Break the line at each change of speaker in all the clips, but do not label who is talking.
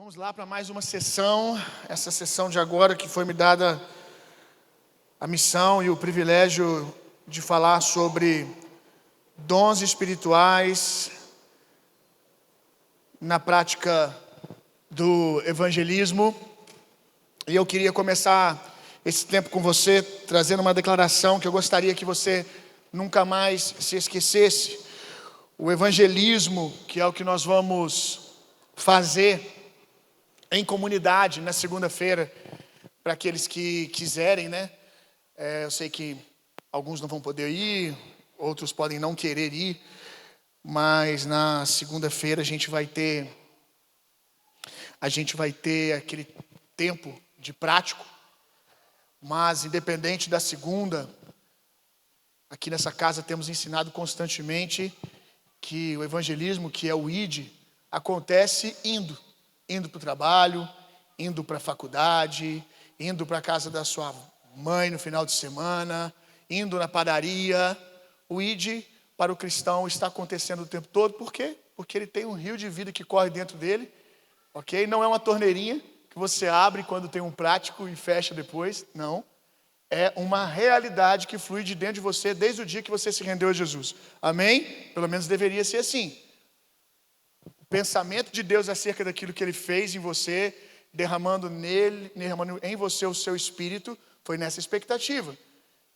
Vamos lá para mais uma sessão, essa sessão de agora que foi me dada a missão e o privilégio de falar sobre dons espirituais na prática do evangelismo. E eu queria começar esse tempo com você trazendo uma declaração que eu gostaria que você nunca mais se esquecesse. O evangelismo, que é o que nós vamos fazer em comunidade na segunda-feira, para aqueles que quiserem, né? Eu sei que alguns não vão poder ir, outros podem não querer ir, mas na segunda-feira a gente vai ter aquele tempo de prático. Mas independente da segunda, aqui nessa casa temos ensinado constantemente que o evangelismo, que é o ID, acontece indo para o trabalho, indo para a faculdade, indo para a casa da sua mãe no final de semana, indo na padaria. O ID para o cristão está acontecendo o tempo todo. Por quê? Porque ele tem um rio de vida que corre dentro dele, ok? Não é uma torneirinha que você abre quando tem um prático e fecha depois, não. É uma realidade que flui de dentro de você desde o dia que você se rendeu a Jesus. Amém? Pelo menos deveria ser assim. O pensamento de Deus acerca daquilo que Ele fez em você, derramando em você o seu espírito, foi nessa expectativa.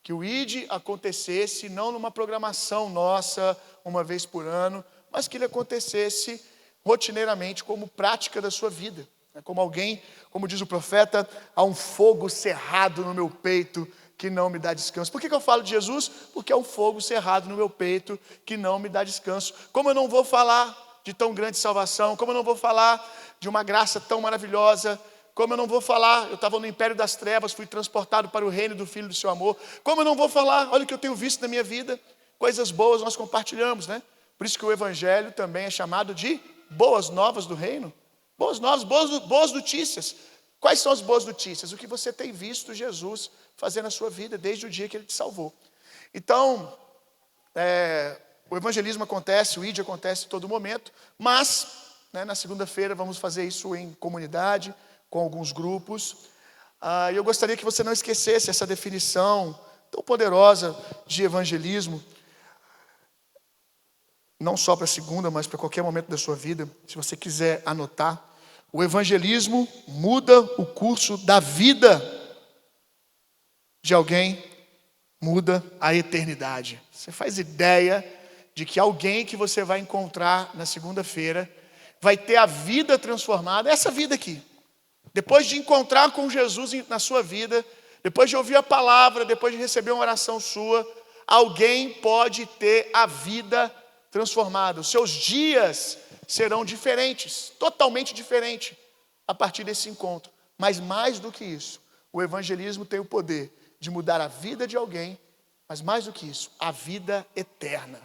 Que o ID acontecesse não numa programação nossa, uma vez por ano, mas que ele acontecesse rotineiramente como prática da sua vida. Como alguém, como diz o profeta, há um fogo cerrado no meu peito que não me dá descanso. Por que eu falo de Jesus? Porque é um fogo cerrado no meu peito que não me dá descanso. Como eu não vou falar de tão grande salvação, como eu não vou falar de uma graça tão maravilhosa, como eu não vou falar, eu estava no império das trevas, fui transportado para o reino do Filho do seu amor, como eu não vou falar, olha o que eu tenho visto na minha vida, coisas boas nós compartilhamos, né? Por isso que o evangelho também é chamado de boas novas do reino, boas novas, boas notícias. Quais são as boas notícias? O que você tem visto Jesus fazer na sua vida desde o dia que Ele te salvou. Então, o evangelismo acontece, o ID acontece em todo momento, mas na segunda-feira vamos fazer isso em comunidade, com alguns grupos. E eu gostaria que você não esquecesse essa definição tão poderosa de evangelismo, não só para a segunda, mas para qualquer momento da sua vida, se você quiser anotar. O evangelismo muda o curso da vida de alguém, muda a eternidade. Você faz ideia de que alguém que você vai encontrar na segunda-feira vai ter a vida transformada, essa vida aqui. Depois de encontrar com Jesus na sua vida, depois de ouvir a palavra, depois de receber uma oração sua, alguém pode ter a vida transformada. Os seus dias serão diferentes, totalmente diferentes, a partir desse encontro. Mas mais do que isso, o evangelismo tem o poder de mudar a vida de alguém, mas mais do que isso, a vida eterna.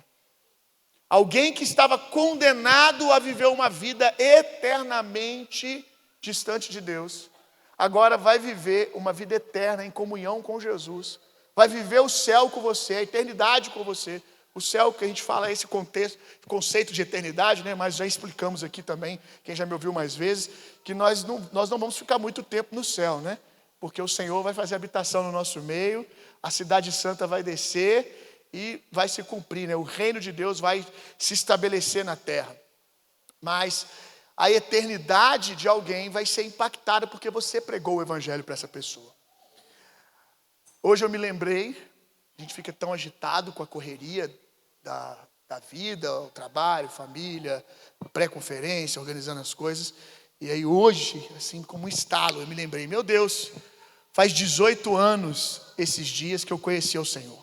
Alguém que estava condenado a viver uma vida eternamente distante de Deus, agora vai viver uma vida eterna em comunhão com Jesus, vai viver o céu com você, a eternidade com você. O céu que a gente fala é esse conceito de eternidade, né? Mas já explicamos aqui também, quem já me ouviu mais vezes, que nós não vamos ficar muito tempo no céu, né? Porque o Senhor vai fazer habitação no nosso meio, a cidade santa vai descer e vai se cumprir, né? O reino de Deus vai se estabelecer na terra. Mas a eternidade de alguém vai ser impactada porque você pregou o evangelho para essa pessoa. Hoje eu me lembrei, a gente fica tão agitado com a correria da vida, o trabalho, família, pré-conferência, organizando as coisas. E aí hoje, assim como um estalo, eu me lembrei, meu Deus, faz 18 anos esses dias que eu conheci o Senhor.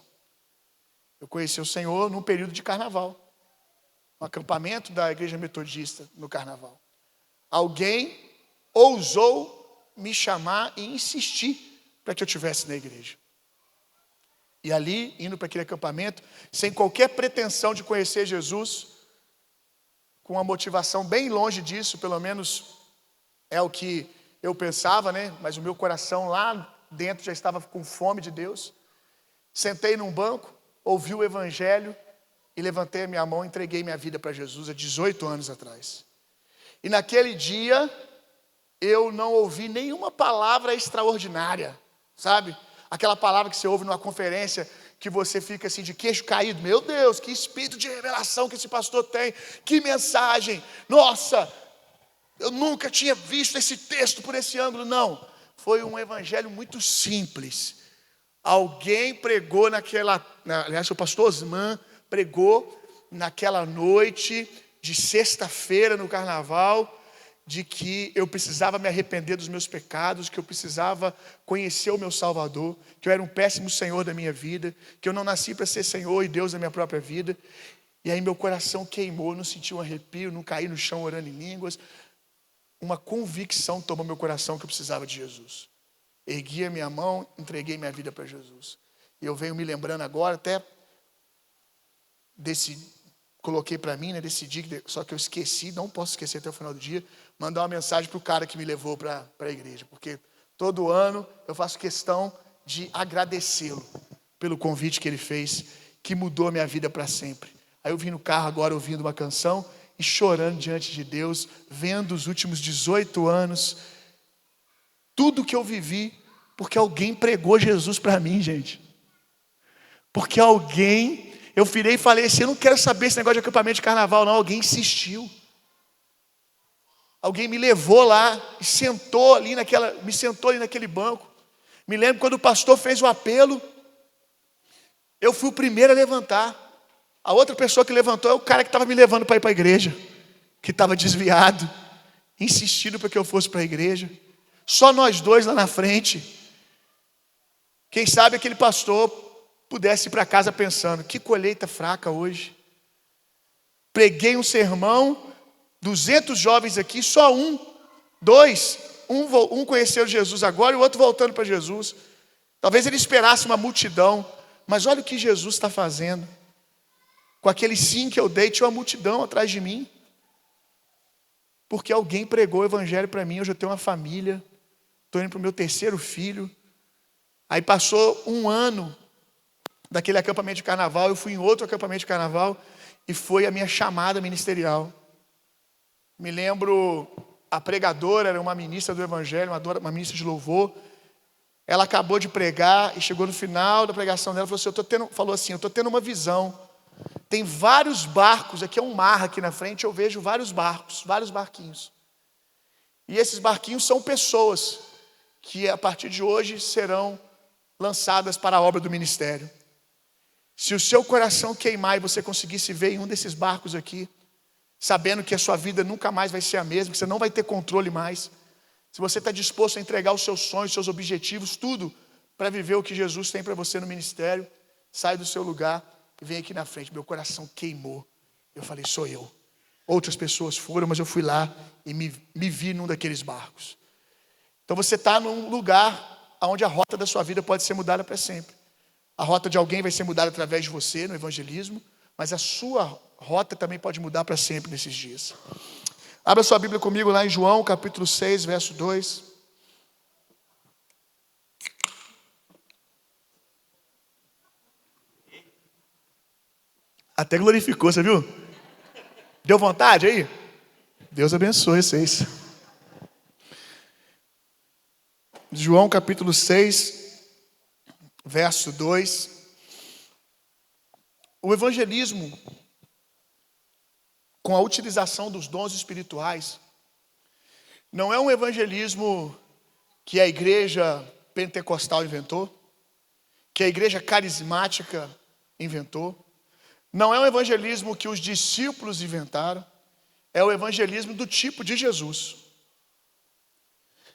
Eu conheci o Senhor num período de carnaval, um acampamento da igreja metodista no carnaval. Alguém ousou me chamar e insistir para que eu estivesse na igreja. E ali, indo para aquele acampamento, sem qualquer pretensão de conhecer Jesus, com uma motivação bem longe disso, pelo menos é o que eu pensava, né? Mas o meu coração lá dentro já estava com fome de Deus. Sentei num banco, ouvi o evangelho e levantei a minha mão e entreguei minha vida para Jesus há 18 anos atrás. E naquele dia, eu não ouvi nenhuma palavra extraordinária, sabe? Aquela palavra que você ouve numa conferência, que você fica assim de queixo caído. Meu Deus, que espírito de revelação que esse pastor tem, que mensagem, nossa, eu nunca tinha visto esse texto por esse ângulo. Não, foi um evangelho muito simples. Alguém pregou aliás, o pastor Osman pregou naquela noite de sexta-feira no carnaval, de que eu precisava me arrepender dos meus pecados, que eu precisava conhecer o meu Salvador, que eu era um péssimo Senhor da minha vida, que eu não nasci para ser Senhor e Deus da minha própria vida. E aí meu coração queimou, não senti um arrepio, não caí no chão orando em línguas. Uma convicção tomou meu coração que eu precisava de Jesus. Ergui a minha mão, entreguei minha vida para Jesus. E eu venho me lembrando agora, até coloquei para mim, decidi, só que eu esqueci, não posso esquecer até o final do dia, mandar uma mensagem para o cara que me levou para a igreja. Porque todo ano eu faço questão de agradecê-lo pelo convite que ele fez, que mudou a minha vida para sempre. Aí eu vim no carro agora ouvindo uma canção e chorando diante de Deus, vendo os últimos 18 anos, tudo que eu vivi, porque alguém pregou Jesus para mim, gente. Porque eu virei e falei assim, eu não quero saber esse negócio de acampamento de carnaval, não. Alguém insistiu. Alguém me levou lá e me sentou ali naquele banco. Me lembro quando o pastor fez o apelo, eu fui o primeiro a levantar. A outra pessoa que levantou é o cara que estava me levando para ir para a igreja, que estava desviado, insistindo para que eu fosse para a igreja. Só nós dois lá na frente. Quem sabe aquele pastor pudesse ir para casa pensando, que colheita fraca hoje. Preguei um sermão, 200 jovens aqui, só um conheceu Jesus agora e o outro voltando para Jesus. Talvez ele esperasse uma multidão, mas olha o que Jesus está fazendo. Com aquele sim que eu dei, tinha uma multidão atrás de mim. Porque alguém pregou o evangelho para mim. Hoje eu tenho uma família, estou indo para o meu 3º filho. Aí passou um ano daquele acampamento de carnaval, eu fui em outro acampamento de carnaval e foi a minha chamada ministerial. Me lembro, a pregadora era uma ministra do evangelho, uma ministra de louvor. Ela acabou de pregar e chegou no final da pregação dela e falou assim, eu estou tendo uma visão. Tem vários barcos, aqui é um mar aqui na frente, eu vejo vários barcos, vários barquinhos. E esses barquinhos são pessoas que a partir de hoje serão lançadas para a obra do ministério. Se o seu coração queimar e você conseguir se ver em um desses barcos aqui, sabendo que a sua vida nunca mais vai ser a mesma, que você não vai ter controle mais, se você está disposto a entregar os seus sonhos, os seus objetivos, tudo, para viver o que Jesus tem para você no ministério, sai do seu lugar e vem aqui na frente. Meu coração queimou. Eu falei, sou eu. Outras pessoas foram, mas eu fui lá e me vi num daqueles barcos. Então você está num lugar onde a rota da sua vida pode ser mudada para sempre. A rota de alguém vai ser mudada através de você no evangelismo, mas a sua rota também pode mudar para sempre nesses dias. Abra sua Bíblia comigo lá em João, capítulo 6, verso 2. Até glorificou, você viu? Deu vontade aí? Deus abençoe vocês. João capítulo 6, verso 2. O evangelismo, com a utilização dos dons espirituais, não é um evangelismo que a igreja pentecostal inventou, que a igreja carismática inventou. Não é um evangelismo que os discípulos inventaram, é o evangelismo do tipo de Jesus.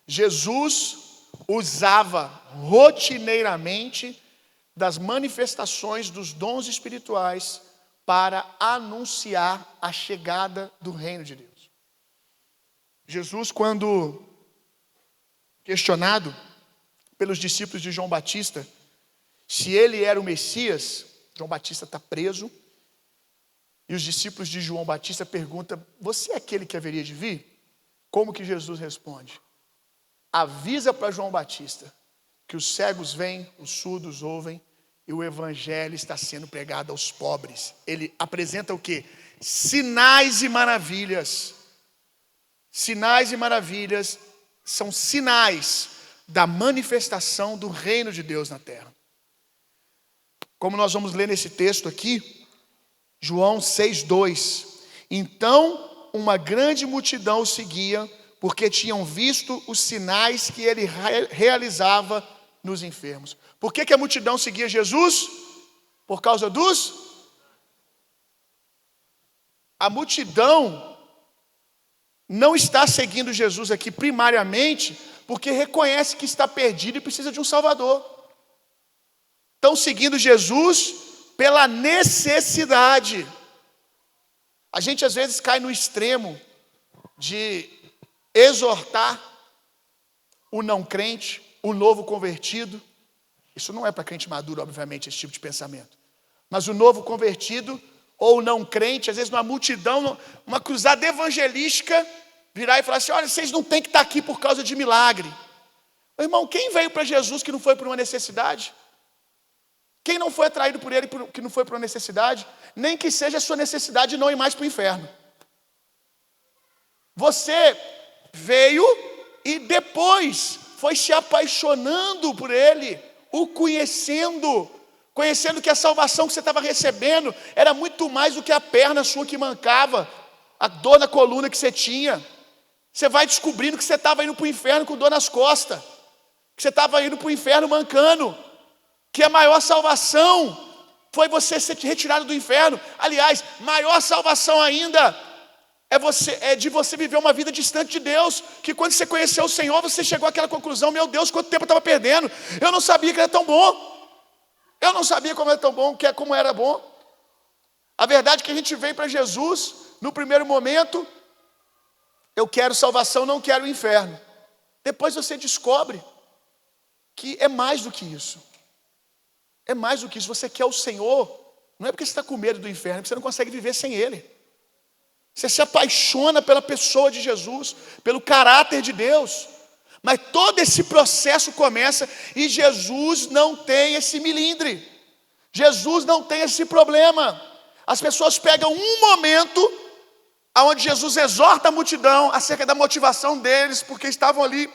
Jesus usava rotineiramente das manifestações dos dons espirituais para anunciar a chegada do reino de Deus. Jesus, quando questionado pelos discípulos de João Batista, se ele era o Messias, João Batista está preso, e os discípulos de João Batista perguntam, você é aquele que haveria de vir? Como que Jesus responde? Avisa para João Batista que os cegos vêm, os surdos ouvem, e o evangelho está sendo pregado aos pobres. Ele apresenta o quê? Sinais e maravilhas. Sinais e maravilhas são sinais da manifestação do reino de Deus na terra. Como nós vamos ler nesse texto aqui, João 6:2. Então, uma grande multidão o seguia, porque tinham visto os sinais que ele realizava nos enfermos. Por que a multidão seguia Jesus? Por causa A multidão não está seguindo Jesus aqui primariamente porque reconhece que está perdido e precisa de um Salvador. Estão seguindo Jesus pela necessidade. A gente às vezes cai no extremo de exortar o não crente, o novo convertido. Isso não é para crente maduro, obviamente, esse tipo de pensamento. Mas o novo convertido ou não crente, às vezes numa multidão, uma cruzada evangelística, virar e falar assim: olha, vocês não têm que estar aqui por causa de milagre. Meu irmão, quem veio para Jesus que não foi por uma necessidade? Quem não foi atraído por ele que não foi por uma necessidade? Nem que seja a sua necessidade não ir mais para o inferno. Você veio e depois foi se apaixonando por ele, o conhecendo que a salvação que você estava recebendo era muito mais do que a perna sua que mancava, a dor na coluna que você tinha. Você vai descobrindo que você estava indo para o inferno com dor nas costas, que você estava indo para o inferno mancando, que a maior salvação foi você ser retirado do inferno. Aliás, maior salvação ainda é de você viver uma vida distante de Deus, que quando você conheceu o Senhor, você chegou àquela conclusão: meu Deus, quanto tempo eu estava perdendo, eu não sabia que era tão bom, eu não sabia como era tão bom, como era bom. A verdade é que a gente vem para Jesus, no primeiro momento, eu quero salvação, não quero o inferno. Depois você descobre que é mais do que isso. É mais do que isso. Você quer o Senhor, não é porque você está com medo do inferno, é porque você não consegue viver sem Ele. Você se apaixona pela pessoa de Jesus, pelo caráter de Deus. Mas todo esse processo começa e Jesus não tem esse milindre. Jesus não tem esse problema. As pessoas pegam um momento onde Jesus exorta a multidão acerca da motivação deles, porque estavam ali,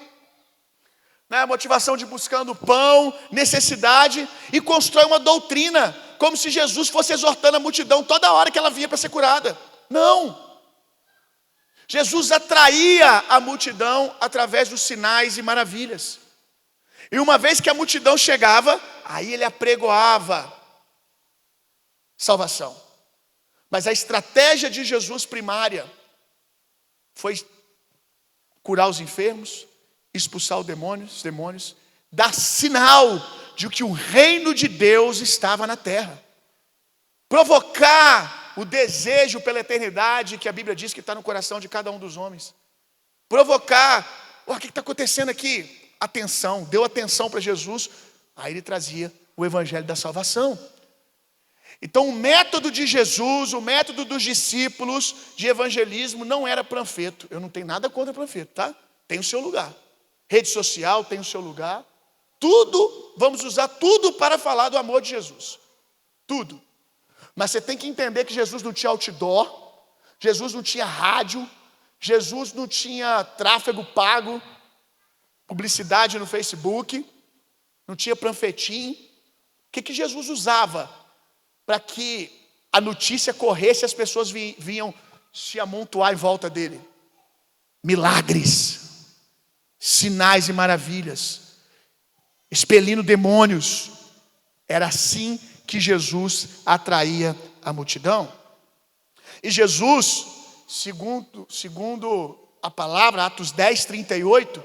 a motivação de buscando pão, necessidade, e constrói uma doutrina, como se Jesus fosse exortando a multidão toda hora que ela vinha para ser curada. Não! Jesus atraía a multidão através dos sinais e maravilhas. E uma vez que a multidão chegava, aí ele apregoava salvação. Mas a estratégia de Jesus primária foi curar os enfermos, expulsar os demônios, dar sinal de que o reino de Deus estava na terra. Provocar o desejo pela eternidade que a Bíblia diz que está no coração de cada um dos homens. Provocar, o que está acontecendo aqui? Atenção, deu atenção para Jesus, aí ele trazia o evangelho da salvação. Então o método de Jesus, o método dos discípulos de evangelismo não era panfleto. Eu não tenho nada contra panfleto, tá? Tem o seu lugar. Rede social tem o seu lugar. Tudo, vamos usar tudo para falar do amor de Jesus. Tudo. Mas você tem que entender que Jesus não tinha outdoor, Jesus não tinha rádio, Jesus não tinha tráfego pago, publicidade no Facebook, não tinha panfletinho. O que Jesus usava para que a notícia corresse e as pessoas vinham se amontoar em volta dele? Milagres, sinais e maravilhas, expelindo demônios. Era assim que Jesus atraía a multidão. E Jesus, segundo a palavra, Atos 10:38,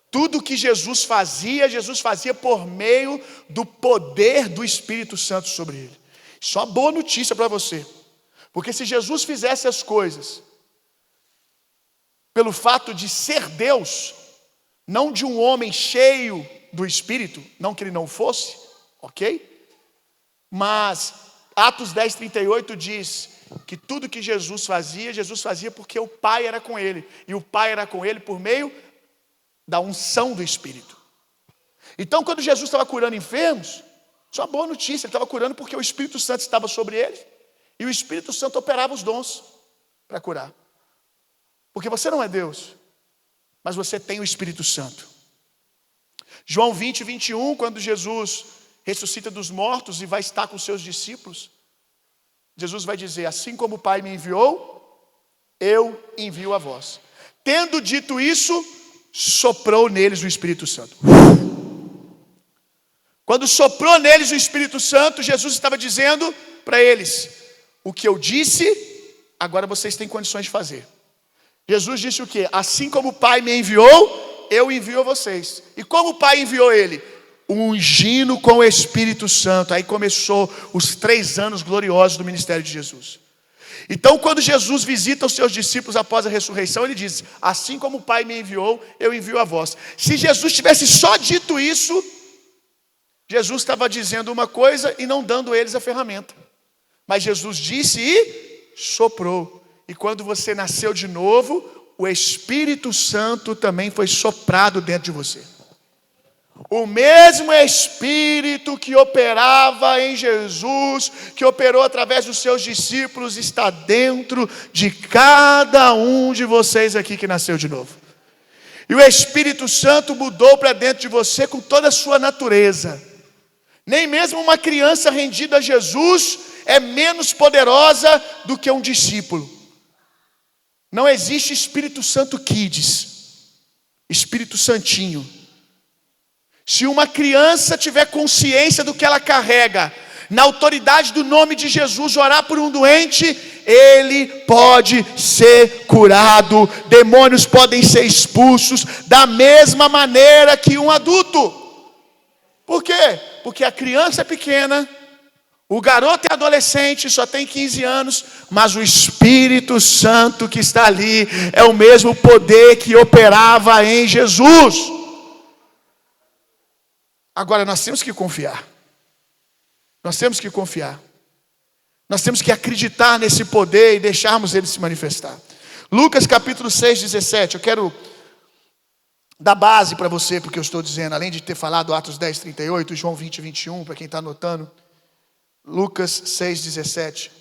tudo que Jesus fazia por meio do poder do Espírito Santo sobre ele. Isso é uma boa notícia para você. Porque se Jesus fizesse as coisas pelo fato de ser Deus, não de um homem cheio do Espírito, não que ele não fosse, ok? Mas Atos 10:38 diz que tudo que Jesus fazia porque o Pai era com ele. E o Pai era com ele por meio da unção do Espírito. Então, quando Jesus estava curando enfermos, isso é uma boa notícia. Ele estava curando porque o Espírito Santo estava sobre ele. E o Espírito Santo operava os dons para curar. Porque você não é Deus, mas você tem o Espírito Santo. João 20, 21, quando Jesus ressuscita dos mortos e vai estar com seus discípulos, Jesus vai dizer: assim como o Pai me enviou, eu envio a vós. Tendo dito isso, soprou neles o Espírito Santo. Quando soprou neles o Espírito Santo, Jesus estava dizendo para eles: o que eu disse, agora vocês têm condições de fazer. Jesus disse o quê? Assim como o Pai me enviou, eu envio a vocês. E como o Pai enviou ele? Ungindo com o Espírito Santo. Aí começou os 3 anos gloriosos do ministério de Jesus. Então, quando Jesus visita os seus discípulos após a ressurreição, ele diz: assim como o Pai me enviou, eu envio a vós. Se Jesus tivesse só dito isso, Jesus estava dizendo uma coisa e não dando eles a ferramenta. Mas Jesus disse e soprou. E quando você nasceu de novo, o Espírito Santo também foi soprado dentro de você. O mesmo Espírito que operava em Jesus, que operou através dos seus discípulos, está dentro de cada um de vocês aqui que nasceu de novo. E o Espírito Santo mudou para dentro de você com toda a sua natureza. Nem mesmo uma criança rendida a Jesus é menos poderosa do que um discípulo. Não existe Espírito Santo Kids, Espírito Santinho. Se uma criança tiver consciência do que ela carrega, na autoridade do nome de Jesus, orar por um doente, ele pode ser curado, demônios podem ser expulsos, da mesma maneira que um adulto. Por quê? Porque a criança é pequena, o garoto é adolescente, só tem 15 anos, mas o Espírito Santo que está ali é o mesmo poder que operava em Jesus. Agora nós temos que confiar. Nós temos que confiar. Nós temos que acreditar nesse poder e deixarmos ele se manifestar. Lucas capítulo 6, 17. Eu quero dar base para você, porque eu estou dizendo, além de ter falado Atos 10, 38, João 20, 21, para quem está anotando. Lucas 6, 17.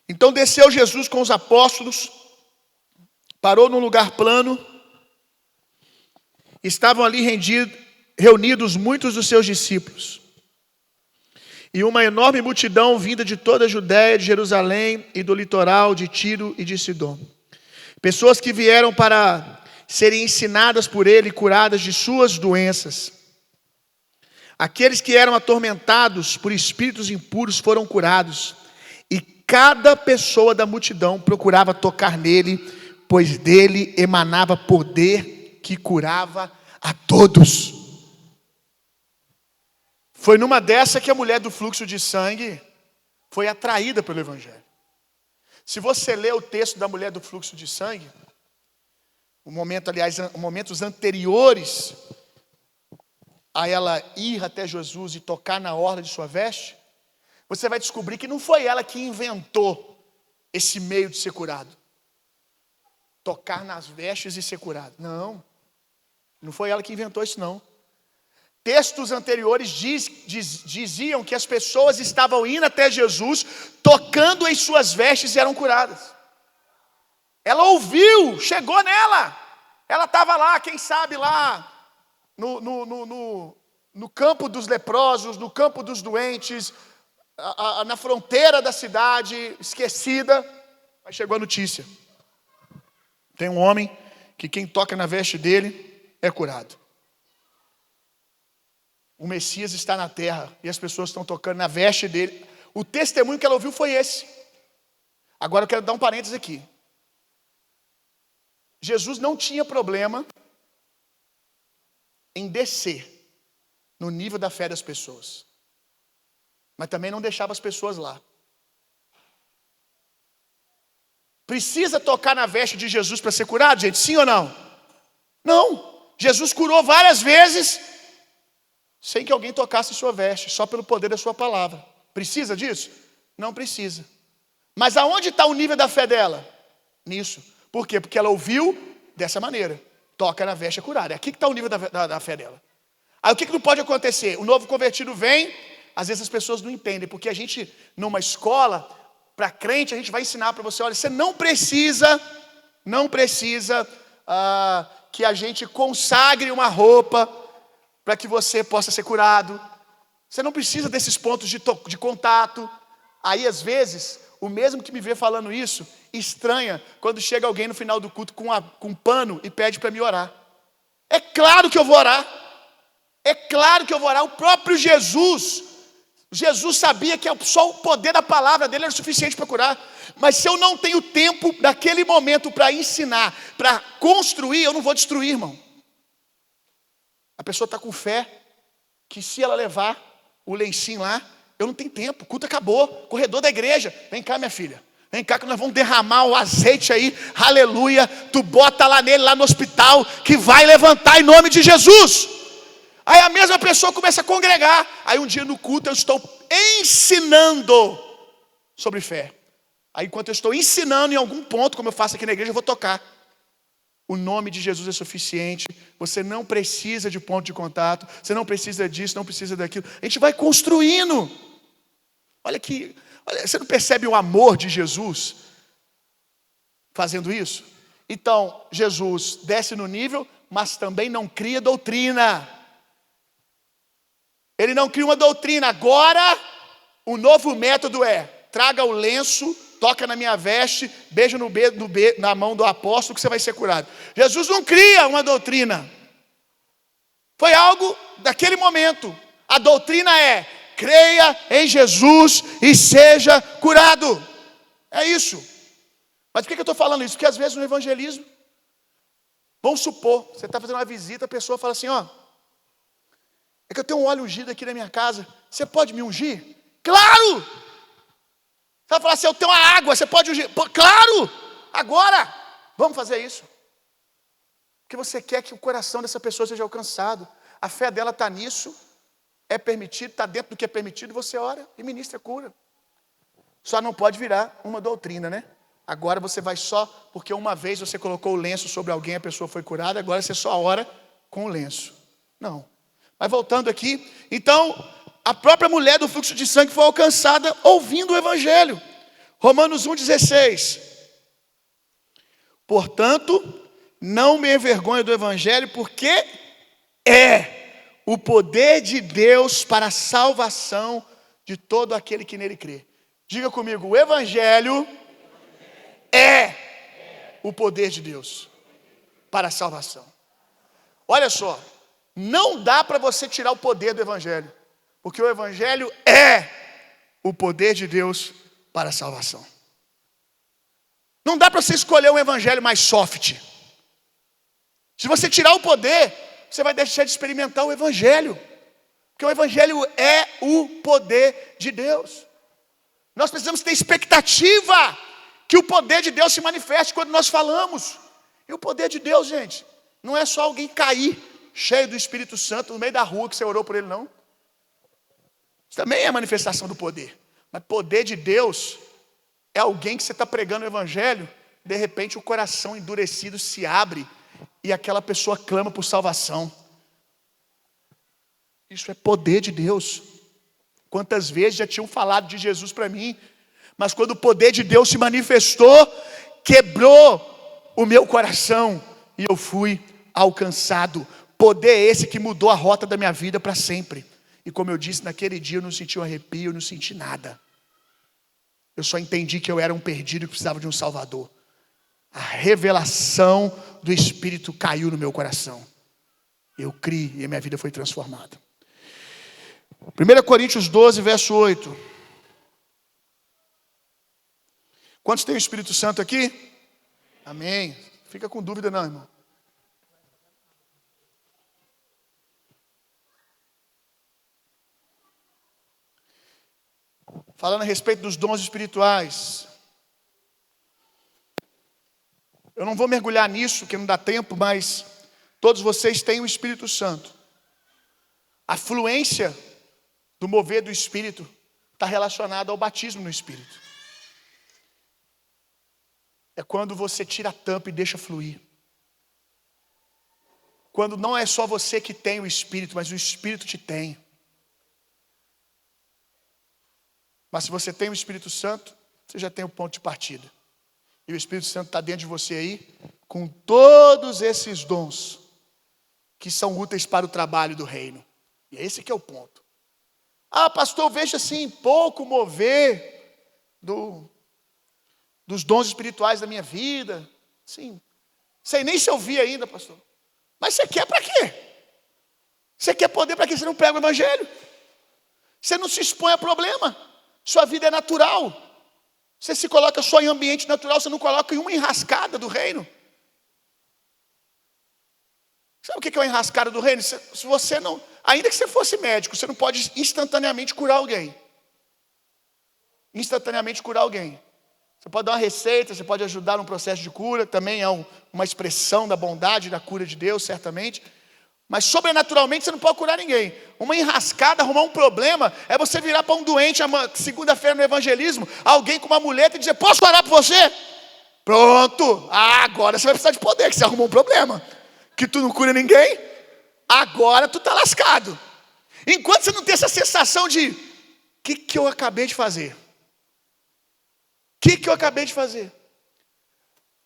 Então desceu Jesus com os apóstolos, parou num lugar plano, estavam ali reunidos muitos dos seus discípulos. E uma enorme multidão vinda de toda a Judéia, de Jerusalém e do litoral de Tiro e de Sidom. Pessoas que vieram para serem ensinadas por ele, curadas de suas doenças. Aqueles que eram atormentados por espíritos impuros foram curados. E cada pessoa da multidão procurava tocar nele, pois dele emanava poder que curava a todos. Foi numa dessa que a mulher do fluxo de sangue foi atraída pelo Evangelho. Se você ler o texto da mulher do fluxo de sangue, momentos anteriores a ela ir até Jesus e tocar na orla de sua veste, você vai descobrir que não foi ela que inventou esse meio de ser curado. Tocar nas vestes e ser curado. Não foi ela que inventou isso, não. Textos anteriores diziam que as pessoas estavam indo até Jesus, tocando em suas vestes e eram curadas. Ela ouviu, chegou nela. Ela estava lá, quem sabe lá, no campo dos leprosos, no campo dos doentes, na fronteira da cidade, esquecida. Aí chegou a notícia. Tem um homem que quem toca na veste dele é curado. O Messias está na terra e as pessoas estão tocando na veste dele. O testemunho que ela ouviu foi esse. Agora eu quero dar um parênteses aqui. Jesus não tinha problema em descer no nível da fé das pessoas, mas também não deixava as pessoas lá. Precisa tocar na veste de Jesus para ser curado, gente? Sim ou não? Não. Jesus curou várias vezes sem que alguém tocasse sua veste, só pelo poder da sua palavra. Precisa disso? Não precisa. Mas aonde está o nível da fé dela? Nisso. Por quê? Porque ela ouviu dessa maneira. Toca na veste, é curada. É aqui que está o nível da fé dela. Aí o que não pode acontecer? O novo convertido vem, às vezes as pessoas não entendem, porque a gente, numa escola, para crente, a gente vai ensinar para você, olha, você não precisa que a gente consagre uma roupa para que você possa ser curado. Você não precisa desses pontos de contato. Aí, às vezes, o mesmo que me vê falando isso, estranha quando chega alguém no final do culto com um pano e pede para me orar. É claro que eu vou orar. É claro que eu vou orar. O próprio Jesus sabia que só o poder da palavra dele era suficiente para curar. Mas se eu não tenho tempo naquele momento para ensinar, para construir, eu não vou destruir, irmão. A pessoa está com fé que se ela levar o lencinho lá, eu não tenho tempo, o culto acabou, corredor da igreja, vem cá minha filha, vem cá que nós vamos derramar o azeite aí, aleluia, tu bota lá nele, lá no hospital, que vai levantar em nome de Jesus. Aí a mesma pessoa começa a congregar, aí um dia no culto eu estou ensinando sobre fé. Aí enquanto eu estou ensinando em algum ponto, como eu faço aqui na igreja, eu vou tocar. O nome de Jesus é suficiente. Você não precisa de ponto de contato. Você não precisa disso, não precisa daquilo. A gente vai construindo. Olha, você não percebe o amor de Jesus fazendo isso? Então, Jesus desce no nível, mas também não cria doutrina. Ele não cria uma doutrina. Agora, o novo método é: traga o lenço, toca na minha veste, beija na mão do apóstolo que você vai ser curado. Jesus não cria uma doutrina. Foi algo daquele momento. A doutrina é: creia em Jesus e seja curado. É isso. Mas por que eu estou falando isso? Porque às vezes no evangelismo, vamos supor, você está fazendo uma visita, a pessoa fala assim, ó, é que eu tenho um óleo ungido aqui na minha casa, você pode me ungir? Claro! Você vai falar assim, eu tenho uma água, você pode ungir? Pô, claro! Agora! Vamos fazer isso. Porque você quer que o coração dessa pessoa seja alcançado. A fé dela está nisso, é permitido, está dentro do que é permitido, você ora e ministra cura. Só não pode virar uma doutrina, né? Agora você vai só, porque uma vez você colocou o lenço sobre alguém, a pessoa foi curada, agora você só ora com o lenço. Não. Mas voltando aqui, então, a própria mulher do fluxo de sangue foi alcançada ouvindo o evangelho. Romanos 1,16. Portanto, não me envergonho do evangelho, porque é o poder de Deus para a salvação de todo aquele que nele crê. Diga comigo, o evangelho é o poder de Deus para a salvação. Olha só, não dá para você tirar o poder do evangelho, porque o evangelho é o poder de Deus para a salvação. Não dá para você escolher um evangelho mais soft. Se você tirar o poder, você vai deixar de experimentar o evangelho, porque o evangelho é o poder de Deus. Nós precisamos ter expectativa que o poder de Deus se manifeste quando nós falamos. E o poder de Deus, gente, não é só alguém cair cheio do Espírito Santo no meio da rua que você orou por ele, não. Isso também é a manifestação do poder. Mas poder de Deus é alguém que você está pregando o evangelho, de repente o coração endurecido se abre e aquela pessoa clama por salvação. Isso é poder de Deus. Quantas vezes já tinham falado de Jesus para mim, mas quando o poder de Deus se manifestou, quebrou o meu coração e eu fui alcançado. Poder esse que mudou a rota da minha vida para sempre. E como eu disse, naquele dia eu não senti um arrepio, eu não senti nada. Eu só entendi que eu era um perdido e precisava de um salvador. A revelação do Espírito caiu no meu coração. Eu criei e a minha vida foi transformada. 1 Coríntios 12, verso 8. Quantos tem o Espírito Santo aqui? Amém. Fica com dúvida não, irmão. Falando a respeito dos dons espirituais. Eu não vou mergulhar nisso, porque não dá tempo, mas todos vocês têm o Espírito Santo. A fluência do mover do Espírito está relacionada ao batismo no Espírito. É quando você tira a tampa e deixa fluir. Quando não é só você que tem o Espírito, mas o Espírito te tem. Mas se você tem o Espírito Santo, você já tem o ponto de partida. E o Espírito Santo está dentro de você aí, com todos esses dons que são úteis para o trabalho do reino. E esse que é o ponto. Ah, pastor, eu vejo assim pouco mover dos dons espirituais da minha vida. Sim. Sei nem se eu vi ainda, pastor. Mas você quer para quê? Você quer poder para quê? Você não prega o evangelho. Você não se expõe a problema. Sua vida é natural. Você se coloca só em ambiente natural, você não coloca em uma enrascada do reino. Sabe o que é uma enrascada do reino? Se você não, ainda que você fosse médico, você não pode instantaneamente curar alguém. Instantaneamente curar alguém. Você pode dar uma receita, você pode ajudar num processo de cura, também é uma expressão da bondade, da cura de Deus, certamente. Mas sobrenaturalmente você não pode curar ninguém. Uma enrascada, arrumar um problema, é você virar para um doente, segunda-feira no evangelismo, alguém com uma muleta e dizer, posso orar por você? Pronto, agora você vai precisar de poder, que você arrumou um problema. Que tu não cura ninguém, agora tu está lascado. Enquanto você não tem essa sensação de, o que eu acabei de fazer? O que eu acabei de fazer?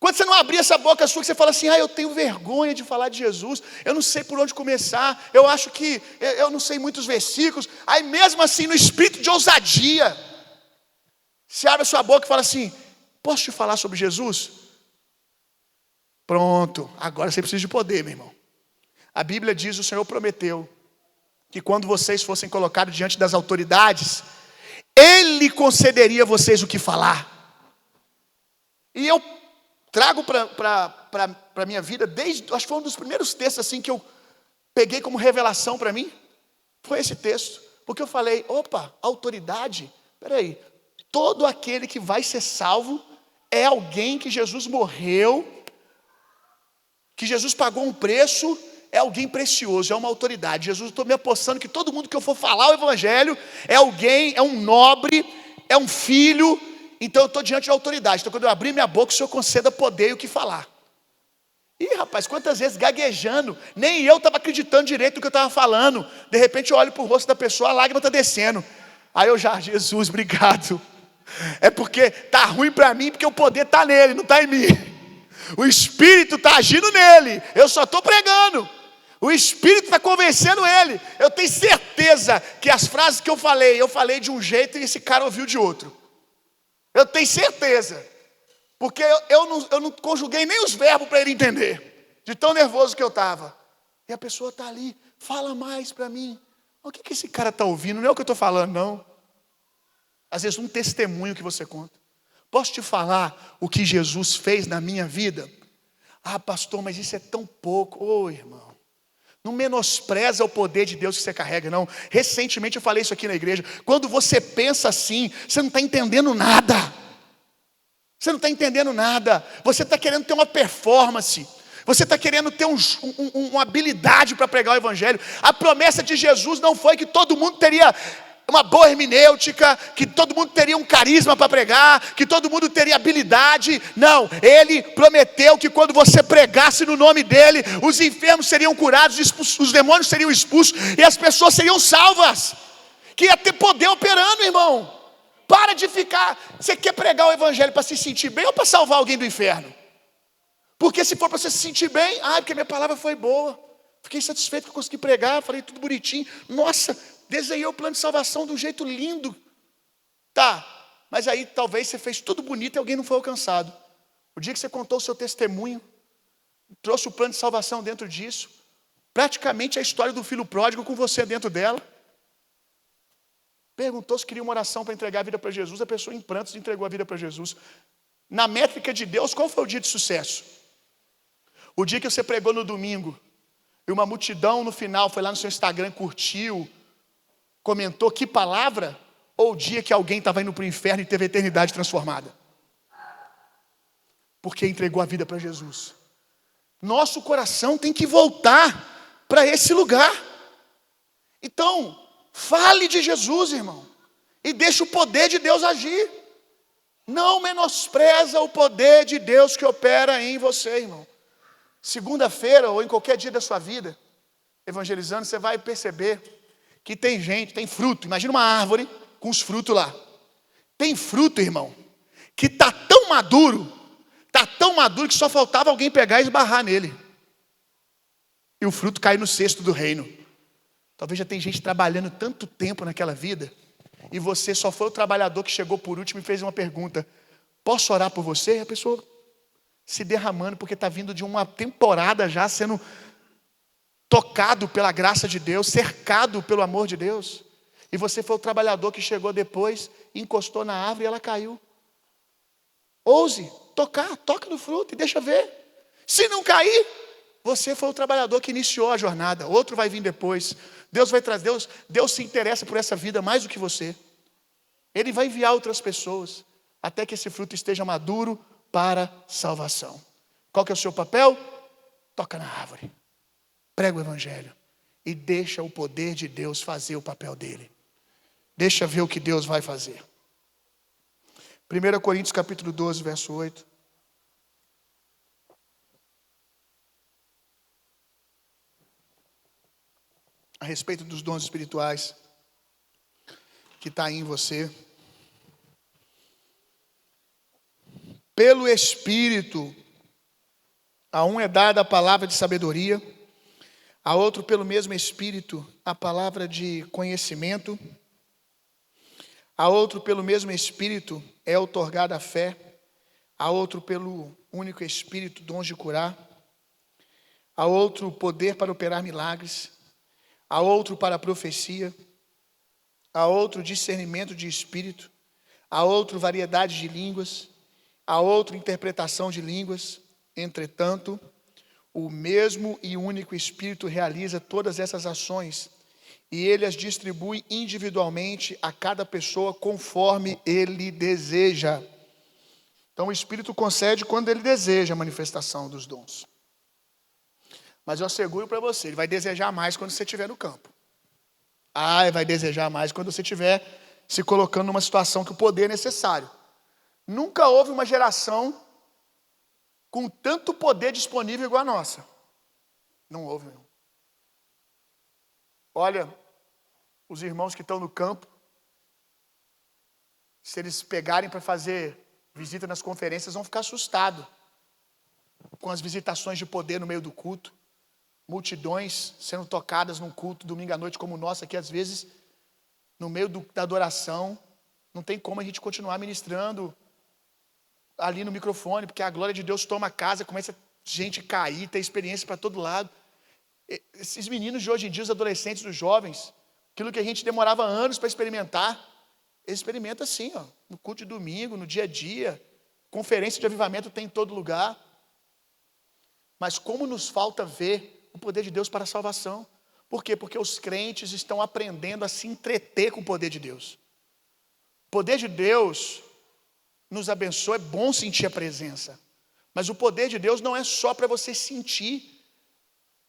Quando você não abrir essa boca sua, que você fala assim, eu tenho vergonha de falar de Jesus, eu não sei por onde começar, eu acho que eu não sei muitos versículos, aí mesmo assim, no espírito de ousadia, você abre a sua boca e fala assim, posso te falar sobre Jesus? Pronto, agora você precisa de poder, meu irmão. A Bíblia diz, o Senhor prometeu, que quando vocês fossem colocados diante das autoridades, Ele concederia a vocês o que falar. E eu trago para a minha vida, acho que foi um dos primeiros textos assim que eu peguei como revelação para mim, foi esse texto, porque eu falei, opa, autoridade, peraí, todo aquele que vai ser salvo é alguém que Jesus morreu, que Jesus pagou um preço, é alguém precioso, é uma autoridade. Jesus, eu estou me apostando que todo mundo que eu for falar o evangelho é alguém, é um nobre, é um filho. Então eu estou diante da autoridade. Então quando eu abrir minha boca, o Senhor conceda poder e o que falar. Ih, rapaz, quantas vezes gaguejando, nem eu estava acreditando direito no que eu estava falando. De repente eu olho para o rosto da pessoa, a lágrima está descendo. Aí eu já, Jesus, obrigado. É porque está ruim para mim, porque o poder está nele, não está em mim. O Espírito está agindo nele, eu só estou pregando. O Espírito está convencendo ele. Eu tenho certeza que as frases que eu falei de um jeito e esse cara ouviu de outro. Eu tenho certeza, porque eu não conjuguei nem os verbos para ele entender, de tão nervoso que eu estava. E a pessoa está ali, fala mais para mim. O que esse cara está ouvindo? Não é o que eu estou falando, não. Às vezes um testemunho que você conta. Posso te falar o que Jesus fez na minha vida? Ah, pastor, mas isso é tão pouco. Ô, irmão, não menospreza o poder de Deus que você carrega, não. Recentemente eu falei isso aqui na igreja. Quando você pensa assim, você não está entendendo nada. Você não está entendendo nada. Você está querendo ter uma performance. Você está querendo ter uma habilidade para pregar o evangelho. A promessa de Jesus não foi que todo mundo teria uma boa hermenêutica, que todo mundo teria um carisma para pregar, que todo mundo teria habilidade. Não, Ele prometeu que quando você pregasse no nome dEle, os enfermos seriam curados, os demônios seriam expulsos e as pessoas seriam salvas. Que ia ter poder operando, irmão. Para de ficar, você quer pregar o evangelho para se sentir bem ou para salvar alguém do inferno? Porque se for para você se sentir bem, porque minha palavra foi boa, fiquei satisfeito que eu consegui pregar, falei tudo bonitinho, nossa, desenhei o plano de salvação de um jeito lindo. Tá, mas aí talvez você fez tudo bonito e alguém não foi alcançado. O dia que você contou o seu testemunho, trouxe o plano de salvação dentro disso, praticamente a história do filho pródigo com você dentro dela. Perguntou se queria uma oração para entregar a vida para Jesus, a pessoa em prantos entregou a vida para Jesus. Na métrica de Deus, qual foi o dia de sucesso? O dia que você pregou no domingo, e uma multidão no final foi lá no seu Instagram, curtiu, comentou que palavra, ou o dia que alguém estava indo para o inferno e teve a eternidade transformada? Porque entregou a vida para Jesus. Nosso coração tem que voltar para esse lugar. Então, fale de Jesus, irmão, e deixe o poder de Deus agir. Não menospreza o poder de Deus que opera em você, irmão. Segunda-feira ou em qualquer dia da sua vida, evangelizando, você vai perceber que tem gente, tem fruto. Imagina uma árvore com os frutos lá. Tem fruto, irmão, que está tão maduro que só faltava alguém pegar e esbarrar nele. E o fruto cai no cesto do reino. Talvez já tem gente trabalhando tanto tempo naquela vida, e você só foi o trabalhador que chegou por último e fez uma pergunta: posso orar por você? E a pessoa se derramando, porque está vindo de uma temporada já sendo tocado pela graça de Deus, cercado pelo amor de Deus. E você foi o trabalhador que chegou depois, encostou na árvore e ela caiu. Ouse toca no fruto e deixa ver. Se não cair, você foi o trabalhador que iniciou a jornada. Outro vai vir depois. Deus vai trazer. Deus se interessa por essa vida mais do que você. Ele vai enviar outras pessoas até que esse fruto esteja maduro para salvação. Qual que é o seu papel? Toca na árvore. Prega o evangelho e deixa o poder de Deus fazer o papel dele. Deixa ver o que Deus vai fazer. 1 Coríntios capítulo 12, verso 8. A respeito dos dons espirituais que está aí em você. Pelo Espírito, a um é dada a palavra de sabedoria, a outro pelo mesmo Espírito a palavra de conhecimento, a outro pelo mesmo Espírito é outorgada a fé, a outro pelo único Espírito dons de curar, a outro poder para operar milagres, a outro para a profecia, a outro discernimento de espírito, a outro variedade de línguas, a outro interpretação de línguas. Entretanto, o mesmo e único Espírito realiza todas essas ações, e ele as distribui individualmente a cada pessoa conforme ele deseja. Então o Espírito concede quando ele deseja a manifestação dos dons. Mas eu asseguro para você, ele vai desejar mais quando você estiver no campo. Ele vai desejar mais quando você estiver se colocando numa situação que o poder é necessário. Nunca houve uma geração com tanto poder disponível igual a nossa. Não houve, não. Olha, os irmãos que estão no campo, se eles pegarem para fazer visita nas conferências, vão ficar assustados com as visitações de poder no meio do culto. Multidões sendo tocadas num culto domingo à noite como o nosso aqui, às vezes, no meio da adoração. Não tem como a gente continuar ministrando ali no microfone, porque a glória de Deus toma a casa, começa a gente cair, ter experiência para todo lado. Esses meninos de hoje em dia, os adolescentes, os jovens, aquilo que a gente demorava anos para experimentar, eles experimentam assim, no culto de domingo, no dia a dia. Conferência de avivamento tem em todo lugar. Mas como nos falta ver o poder de Deus para a salvação. Por quê? Porque os crentes estão aprendendo a se entreter com o poder de Deus. O poder de Deus nos abençoa, é bom sentir a presença. Mas o poder de Deus não é só para você sentir,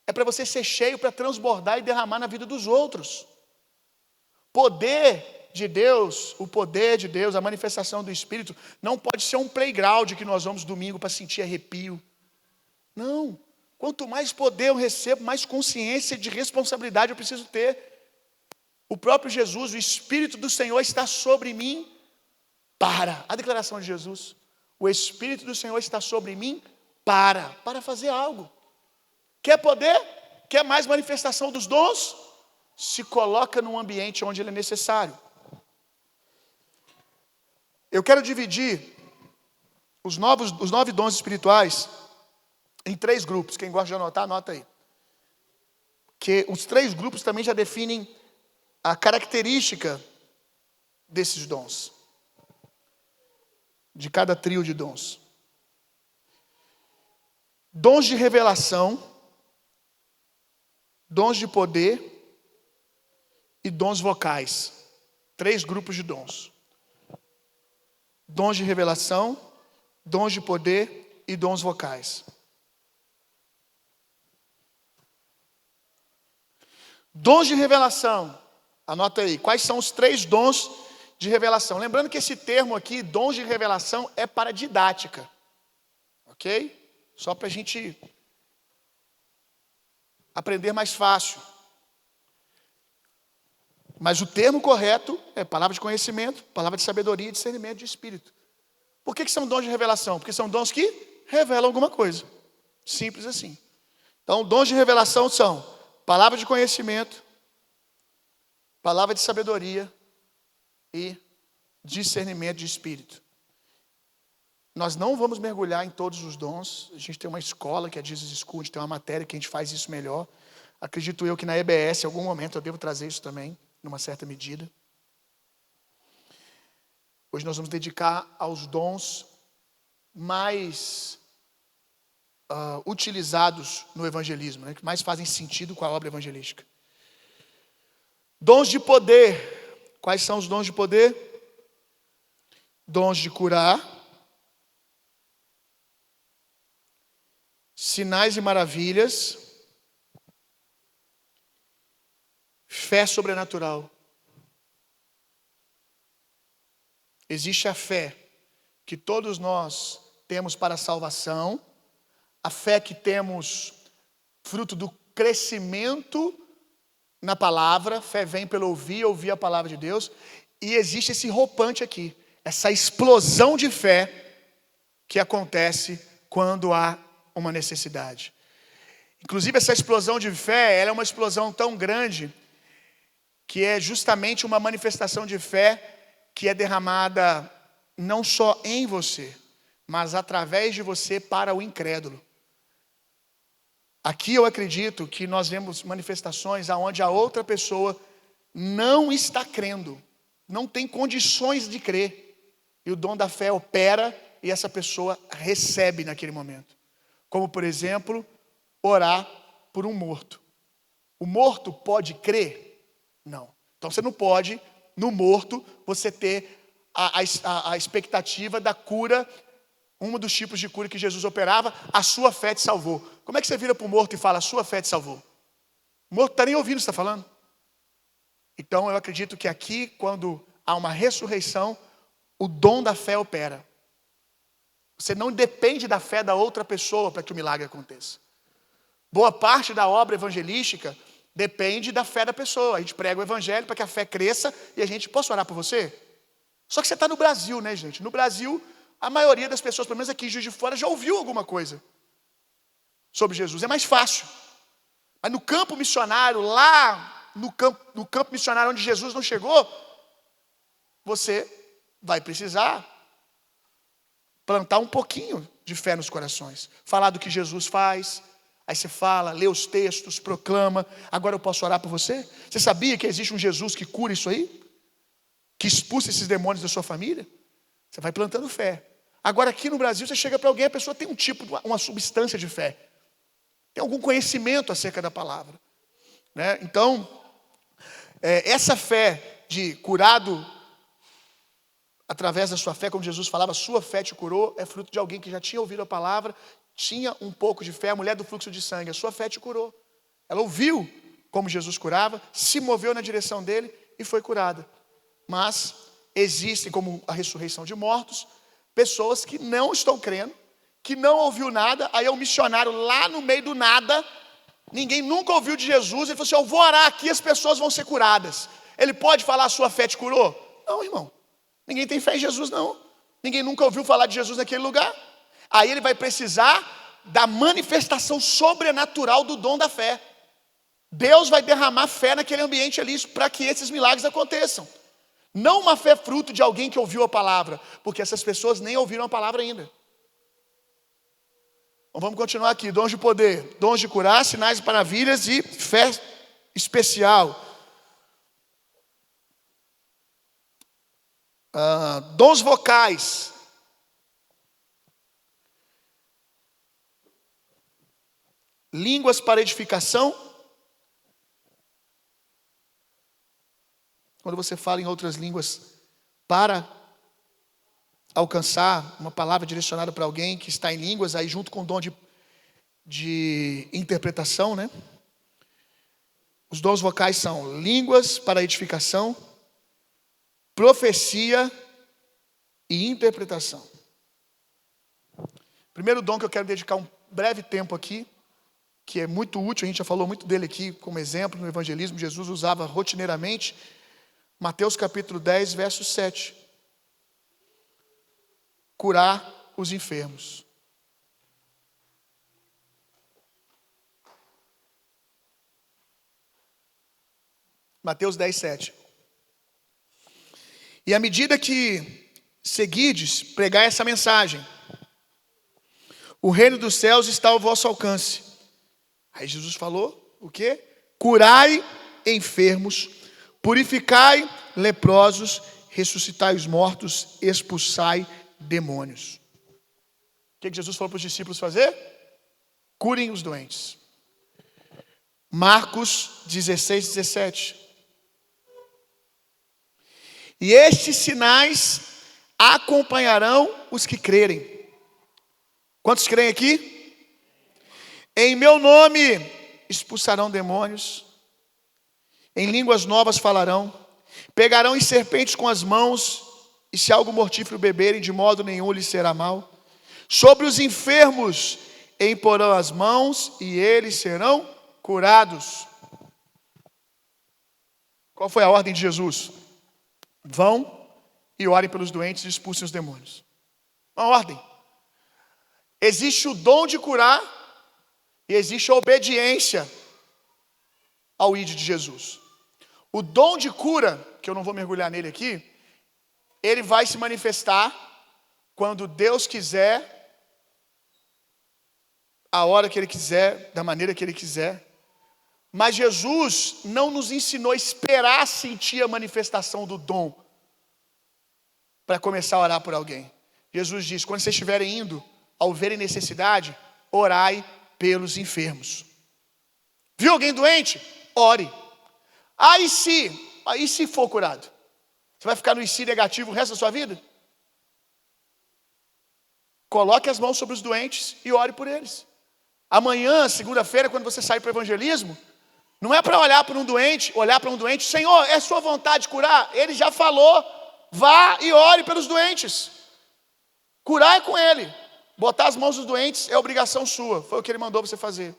é para você ser cheio, para transbordar e derramar na vida dos outros. Poder de Deus, o poder de Deus, a manifestação do Espírito, não pode ser um playground que nós vamos domingo para sentir arrepio. Não. Quanto mais poder eu recebo, mais consciência de responsabilidade eu preciso ter. O próprio Jesus, o Espírito do Senhor está sobre mim para. A declaração de Jesus. O Espírito do Senhor está sobre mim para fazer algo. Quer poder? Quer mais manifestação dos dons? Se coloca num ambiente onde ele é necessário. Eu quero dividir os 9 dons espirituais em 3 grupos. Quem gosta de anotar, anota aí. Que os 3 grupos também já definem a característica desses dons. De cada trio de dons. Dons de revelação, dons de poder e dons vocais. 3 grupos de dons. Dons de revelação, dons de poder e dons vocais. Dons de revelação. Anota aí, quais são os 3 dons de revelação? Lembrando que esse termo aqui, dons de revelação, é para didática. Ok? Só para a gente aprender mais fácil. Mas o termo correto é palavra de conhecimento, palavra de sabedoria e discernimento de espírito. Por que são dons de revelação? Porque são dons que revelam alguma coisa. Simples assim. Então, dons de revelação são palavra de conhecimento, palavra de sabedoria e discernimento de espírito. Nós não vamos mergulhar em todos os dons. A gente tem uma escola que é Jesus School, a gente tem uma matéria que a gente faz isso melhor. Acredito eu que na EBS, em algum momento, eu devo trazer isso também, numa certa medida. Hoje nós vamos dedicar aos dons mais utilizados no evangelismo, né, que mais fazem sentido com a obra evangelística. Dons de poder. Quais são os dons de poder? Dons de curar, sinais e maravilhas, fé sobrenatural. Existe a fé que todos nós temos para a salvação, a fé que temos fruto do crescimento na palavra, fé vem pelo ouvir, ouvir a palavra de Deus, e existe esse rompante aqui, essa explosão de fé que acontece quando há uma necessidade. Inclusive, essa explosão de fé, ela é uma explosão tão grande que é justamente uma manifestação de fé que é derramada não só em você, mas através de você para o incrédulo. Aqui eu acredito que nós vemos manifestações onde a outra pessoa não está crendo, não tem condições de crer. E o dom da fé opera e essa pessoa recebe naquele momento. Como, por exemplo, orar por um morto. O morto pode crer? Não. Então você não pode, no morto, você ter a expectativa da cura, um dos tipos de cura que Jesus operava, a sua fé te salvou. Como é que você vira para o morto e fala, a sua fé te salvou? O morto não está nem ouvindo o que você está falando. Então eu acredito que aqui, quando há uma ressurreição, o dom da fé opera. Você não depende da fé da outra pessoa para que o milagre aconteça. Boa parte da obra evangelística depende da fé da pessoa. A gente prega o evangelho para que a fé cresça e a gente possa orar por você. Só que você está no Brasil, né, gente? No Brasil, a maioria das pessoas, pelo menos aqui em Juiz de Fora, já ouviu alguma coisa sobre Jesus. É mais fácil. Mas no campo missionário, lá no campo missionário onde Jesus não chegou, você vai precisar plantar um pouquinho de fé nos corações. Falar do que Jesus faz. Aí você fala, lê os textos, proclama. Agora eu posso orar por você? Você sabia que existe um Jesus que cura isso aí? Que expulsa esses demônios da sua família? Você vai plantando fé. Agora aqui no Brasil você chega para alguém, a pessoa tem um tipo, uma substância de fé. Tem algum conhecimento acerca da palavra. Né? Então, essa fé de curado através da sua fé, como Jesus falava, sua fé te curou, é fruto de alguém que já tinha ouvido a palavra, tinha um pouco de fé, a mulher do fluxo de sangue, a sua fé te curou. Ela ouviu como Jesus curava, se moveu na direção dele e foi curada. Mas existem, como a ressurreição de mortos, pessoas que não estão crendo, que não ouviu nada, aí é um missionário lá no meio do nada, ninguém nunca ouviu de Jesus, ele falou assim, eu vou orar aqui, as pessoas vão ser curadas. Ele pode falar, a sua fé te curou? Não, irmão. Ninguém tem fé em Jesus, não. Ninguém nunca ouviu falar de Jesus naquele lugar. Aí ele vai precisar da manifestação sobrenatural do dom da fé. Deus vai derramar fé naquele ambiente ali para que esses milagres aconteçam. Não uma fé fruto de alguém que ouviu a palavra, porque essas pessoas nem ouviram a palavra ainda. Então vamos continuar aqui. Dons de poder, dons de curar, sinais e maravilhas e fé especial. Dons vocais. Línguas para edificação. Quando você fala em outras línguas para alcançar uma palavra direcionada para alguém que está em línguas, aí junto com o dom de interpretação, né? Os dons vocais são línguas para edificação, profecia e interpretação. Primeiro dom que eu quero dedicar um breve tempo aqui, que é muito útil, a gente já falou muito dele aqui como exemplo no evangelismo, Jesus usava rotineiramente, Mateus capítulo 10, verso 7. Curar os enfermos. Mateus 10, 7. E à medida que seguides pregar essa mensagem, o reino dos céus está ao vosso alcance. Aí Jesus falou o quê? Curai enfermos, purificai leprosos, ressuscitai os mortos, expulsai demônios. O que Jesus falou para os discípulos fazer? Curem os doentes. Marcos 16, 17. E estes sinais acompanharão os que crerem. Quantos creem aqui? Em meu nome expulsarão demônios, em línguas novas falarão, pegarão em serpentes com as mãos, e se algo mortífero beberem, de modo nenhum lhes será mal. Sobre os enfermos imporão as mãos, e eles serão curados. Qual foi a ordem de Jesus? Vão e orem pelos doentes e expulsem os demônios. Uma ordem. Existe o dom de curar e existe a obediência ao ID de Jesus. O dom de cura, que eu não vou mergulhar nele aqui, ele vai se manifestar quando Deus quiser, a hora que Ele quiser, da maneira que Ele quiser. Mas Jesus não nos ensinou a esperar sentir a manifestação do dom para começar a orar por alguém. Jesus diz, quando vocês estiverem indo, ao verem necessidade, orai pelos enfermos. Viu alguém doente? Ore. Aí se for curado? Você vai ficar no si negativo o resto da sua vida? Coloque as mãos sobre os doentes e ore por eles. Amanhã, segunda-feira, quando você sair para o evangelismo, não é para olhar para um doente, Senhor, é sua vontade curar? Ele já falou, vá e ore pelos doentes. Curar é com ele. Botar as mãos nos doentes é obrigação sua. Foi o que ele mandou você fazer.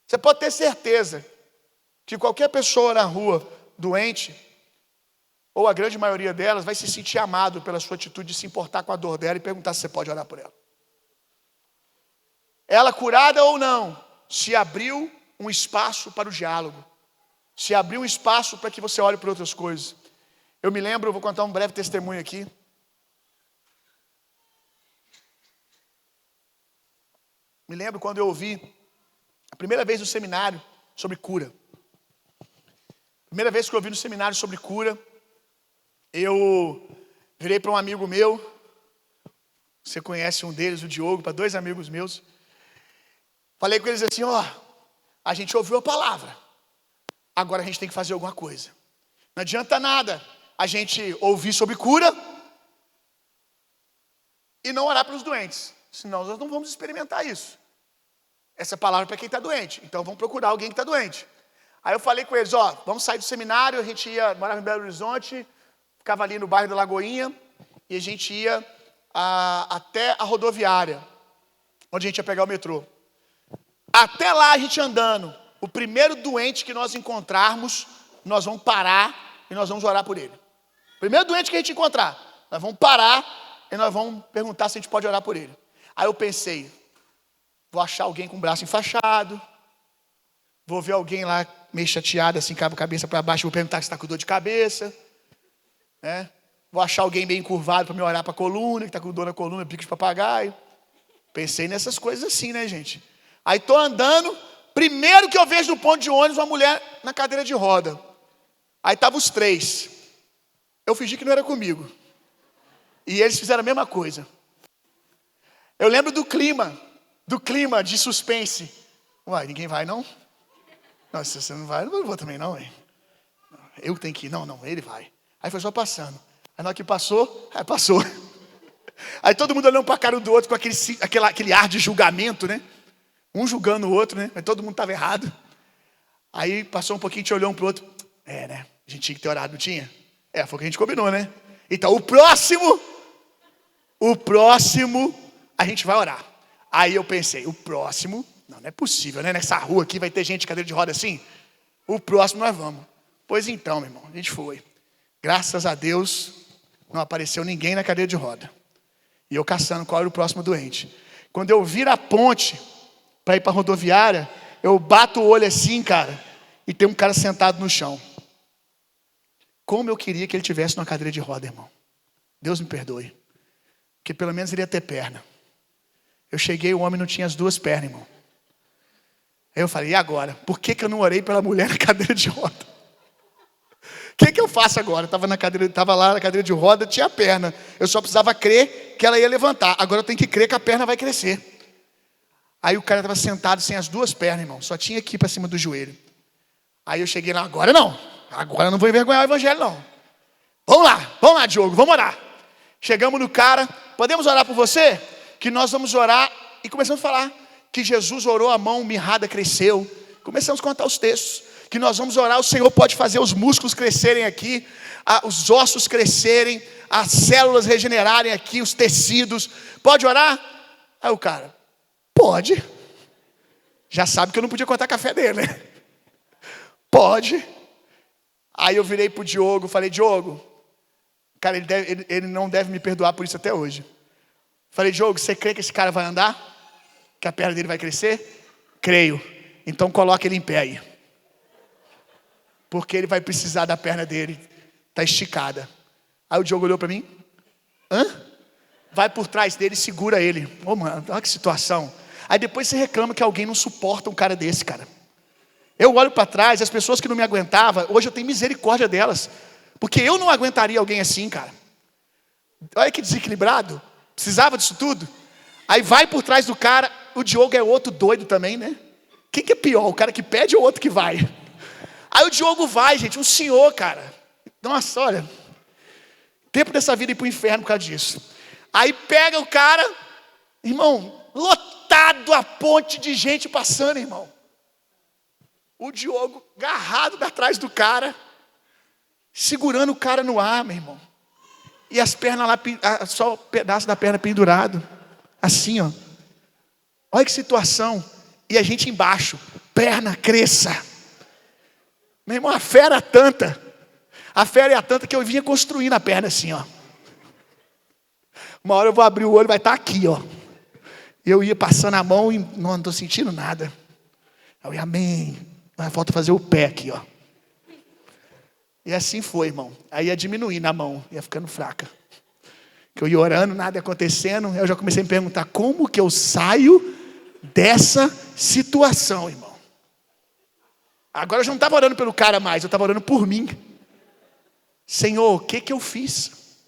Você pode ter certeza que qualquer pessoa na rua doente, ou a grande maioria delas, vai se sentir amado pela sua atitude de se importar com a dor dela e perguntar se você pode orar por ela. Ela curada ou não, se abriu um espaço para o diálogo. Se abriu um espaço para que você ore por outras coisas. Eu me lembro, eu vou contar um breve testemunho aqui. Me lembro quando eu ouvi a primeira vez no seminário sobre cura. Primeira vez que eu ouvi no seminário sobre cura, eu virei para um amigo meu, você conhece um deles, o Diogo, para 2 amigos meus. Falei com eles assim, a gente ouviu a palavra, agora a gente tem que fazer alguma coisa. Não adianta nada a gente ouvir sobre cura e não orar pelos doentes, senão nós não vamos experimentar isso. Essa palavra é para quem está doente, então vamos procurar alguém que está doente. Aí eu falei com eles, vamos sair do seminário, a gente morava em Belo Horizonte, ficava ali no bairro da Lagoinha, e a gente ia até a rodoviária, onde a gente ia pegar o metrô. Até lá a gente andando, o primeiro doente que nós encontrarmos, nós vamos parar e nós vamos orar por ele. Primeiro doente que a gente encontrar, nós vamos parar e nós vamos perguntar se a gente pode orar por ele. Aí eu pensei, vou achar alguém com o braço enfaixado, vou ver alguém lá meio chateado, assim, com a cabeça para baixo, vou perguntar se está com dor de cabeça, né? Vou achar alguém bem encurvado para me orar para a coluna, que está com dor na coluna, pico de papagaio. Pensei nessas coisas assim, né, gente? Aí estou andando, primeiro que eu vejo no ponto de ônibus uma mulher na cadeira de roda. Aí estavam os 3. Eu fingi que não era comigo. E eles fizeram a mesma coisa. Eu lembro do clima de suspense. Uai, ninguém vai não? Não, se você não vai, eu não vou também não, hein? Eu tenho que ir, não, ele vai. Aí foi só passando. Aí na hora que passou. Aí todo mundo olhando para a cara do outro com aquele ar de julgamento, né? Um julgando o outro, né? Mas todo mundo estava errado. Aí passou um pouquinho, a gente olhou um para o outro. Né? A gente tinha que ter orado, não tinha? Foi o que a gente combinou, né? Então o próximo, a gente vai orar. Aí eu pensei, o próximo, não é possível, né? Nessa rua aqui vai ter gente de cadeira de roda assim. O próximo nós vamos. Pois então, meu irmão, a gente foi. Graças a Deus, não apareceu ninguém na cadeira de roda. E eu caçando qual era o próximo doente. Quando eu viro a ponte para ir para a rodoviária, eu bato o olho assim, cara, e tem um cara sentado no chão. Como eu queria que ele tivesse numa cadeira de roda, irmão. Deus me perdoe. Porque pelo menos ele ia ter perna. Eu cheguei, o homem não tinha as duas pernas, irmão. Aí eu falei, e agora? Por que eu não orei pela mulher na cadeira de roda? O que eu faço agora? Estava lá na cadeira de roda, tinha a perna. Eu só precisava crer que ela ia levantar. Agora eu tenho que crer que a perna vai crescer. Aí o cara estava sentado sem as duas pernas, irmão. Só tinha aqui para cima do joelho. Aí eu cheguei lá, agora não. Agora eu não vou envergonhar o evangelho, não. Vamos lá, Diogo, vamos orar. Chegamos no cara, podemos orar por você? Que nós vamos orar. E começamos a falar que Jesus orou, a mão mirrada cresceu. Começamos a contar os textos. Que nós vamos orar, o Senhor pode fazer os músculos crescerem aqui, os ossos crescerem, as células regenerarem aqui, os tecidos. Pode orar? Aí o cara, pode. Já sabe que eu não podia contar café dele, né? Pode. Aí eu virei pro Diogo, falei, Diogo, cara, ele não deve me perdoar por isso até hoje. Falei, Diogo, você crê que esse cara vai andar? Que a perna dele vai crescer? Creio. Então coloque ele em pé aí. Porque ele vai precisar da perna dele. Está esticada. Aí o Diogo olhou para mim. Hã? Vai por trás dele e segura ele. Ô, mano, olha que situação. Aí depois você reclama que alguém não suporta um cara desse, cara. Eu olho para trás, as pessoas que não me aguentavam, hoje eu tenho misericórdia delas. Porque eu não aguentaria alguém assim, cara. Olha que desequilibrado. Precisava disso tudo. Aí vai por trás do cara. O Diogo é outro doido também, né? Quem que é pior? O cara que pede ou o outro que vai? Aí o Diogo vai, gente, um senhor, cara. Nossa, olha. Tempo dessa vida ir pro inferno por causa disso. Aí pega o cara, irmão, lotado a ponte de gente passando, irmão. O Diogo agarrado atrás do cara, segurando o cara no ar, meu irmão. E as pernas lá, só o pedaço da perna pendurado. Assim, ó. Olha que situação. E a gente embaixo, perna cresça. Meu irmão, a fé era tanta. A fé era tanta que eu vinha construindo a perna assim, ó. Uma hora eu vou abrir o olho, vai estar aqui, ó. Eu ia passando a mão e não estou sentindo nada. Eu ia, amém. Mas falta fazer o pé aqui, ó. E assim foi, irmão. Aí ia diminuindo a mão, ia ficando fraca. Que eu ia orando, nada ia acontecendo. Eu já comecei a me perguntar, como que eu saio dessa situação, irmão? Agora eu já não estava orando pelo cara mais, eu estava orando por mim. Senhor, o que eu fiz?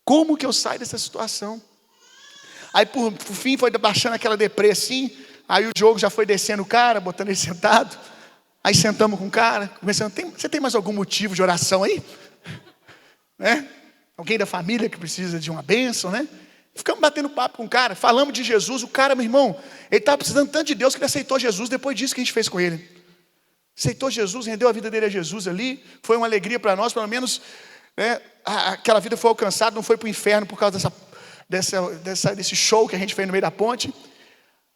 Como que eu saio dessa situação? Aí por fim foi baixando aquela deprê assim. Aí o Diogo já foi descendo o cara, botando ele sentado. Aí sentamos com o cara, começando, você tem mais algum motivo de oração aí? Né? Alguém da família que precisa de uma bênção, né? Ficamos batendo papo com o cara, falamos de Jesus. O cara, meu irmão, ele estava precisando tanto de Deus que ele aceitou Jesus depois disso que a gente fez com ele. Aceitou Jesus, rendeu a vida dele a Jesus ali. Foi uma alegria para nós, pelo menos, né, aquela vida foi alcançada, não foi para o inferno por causa desse show que a gente fez no meio da ponte.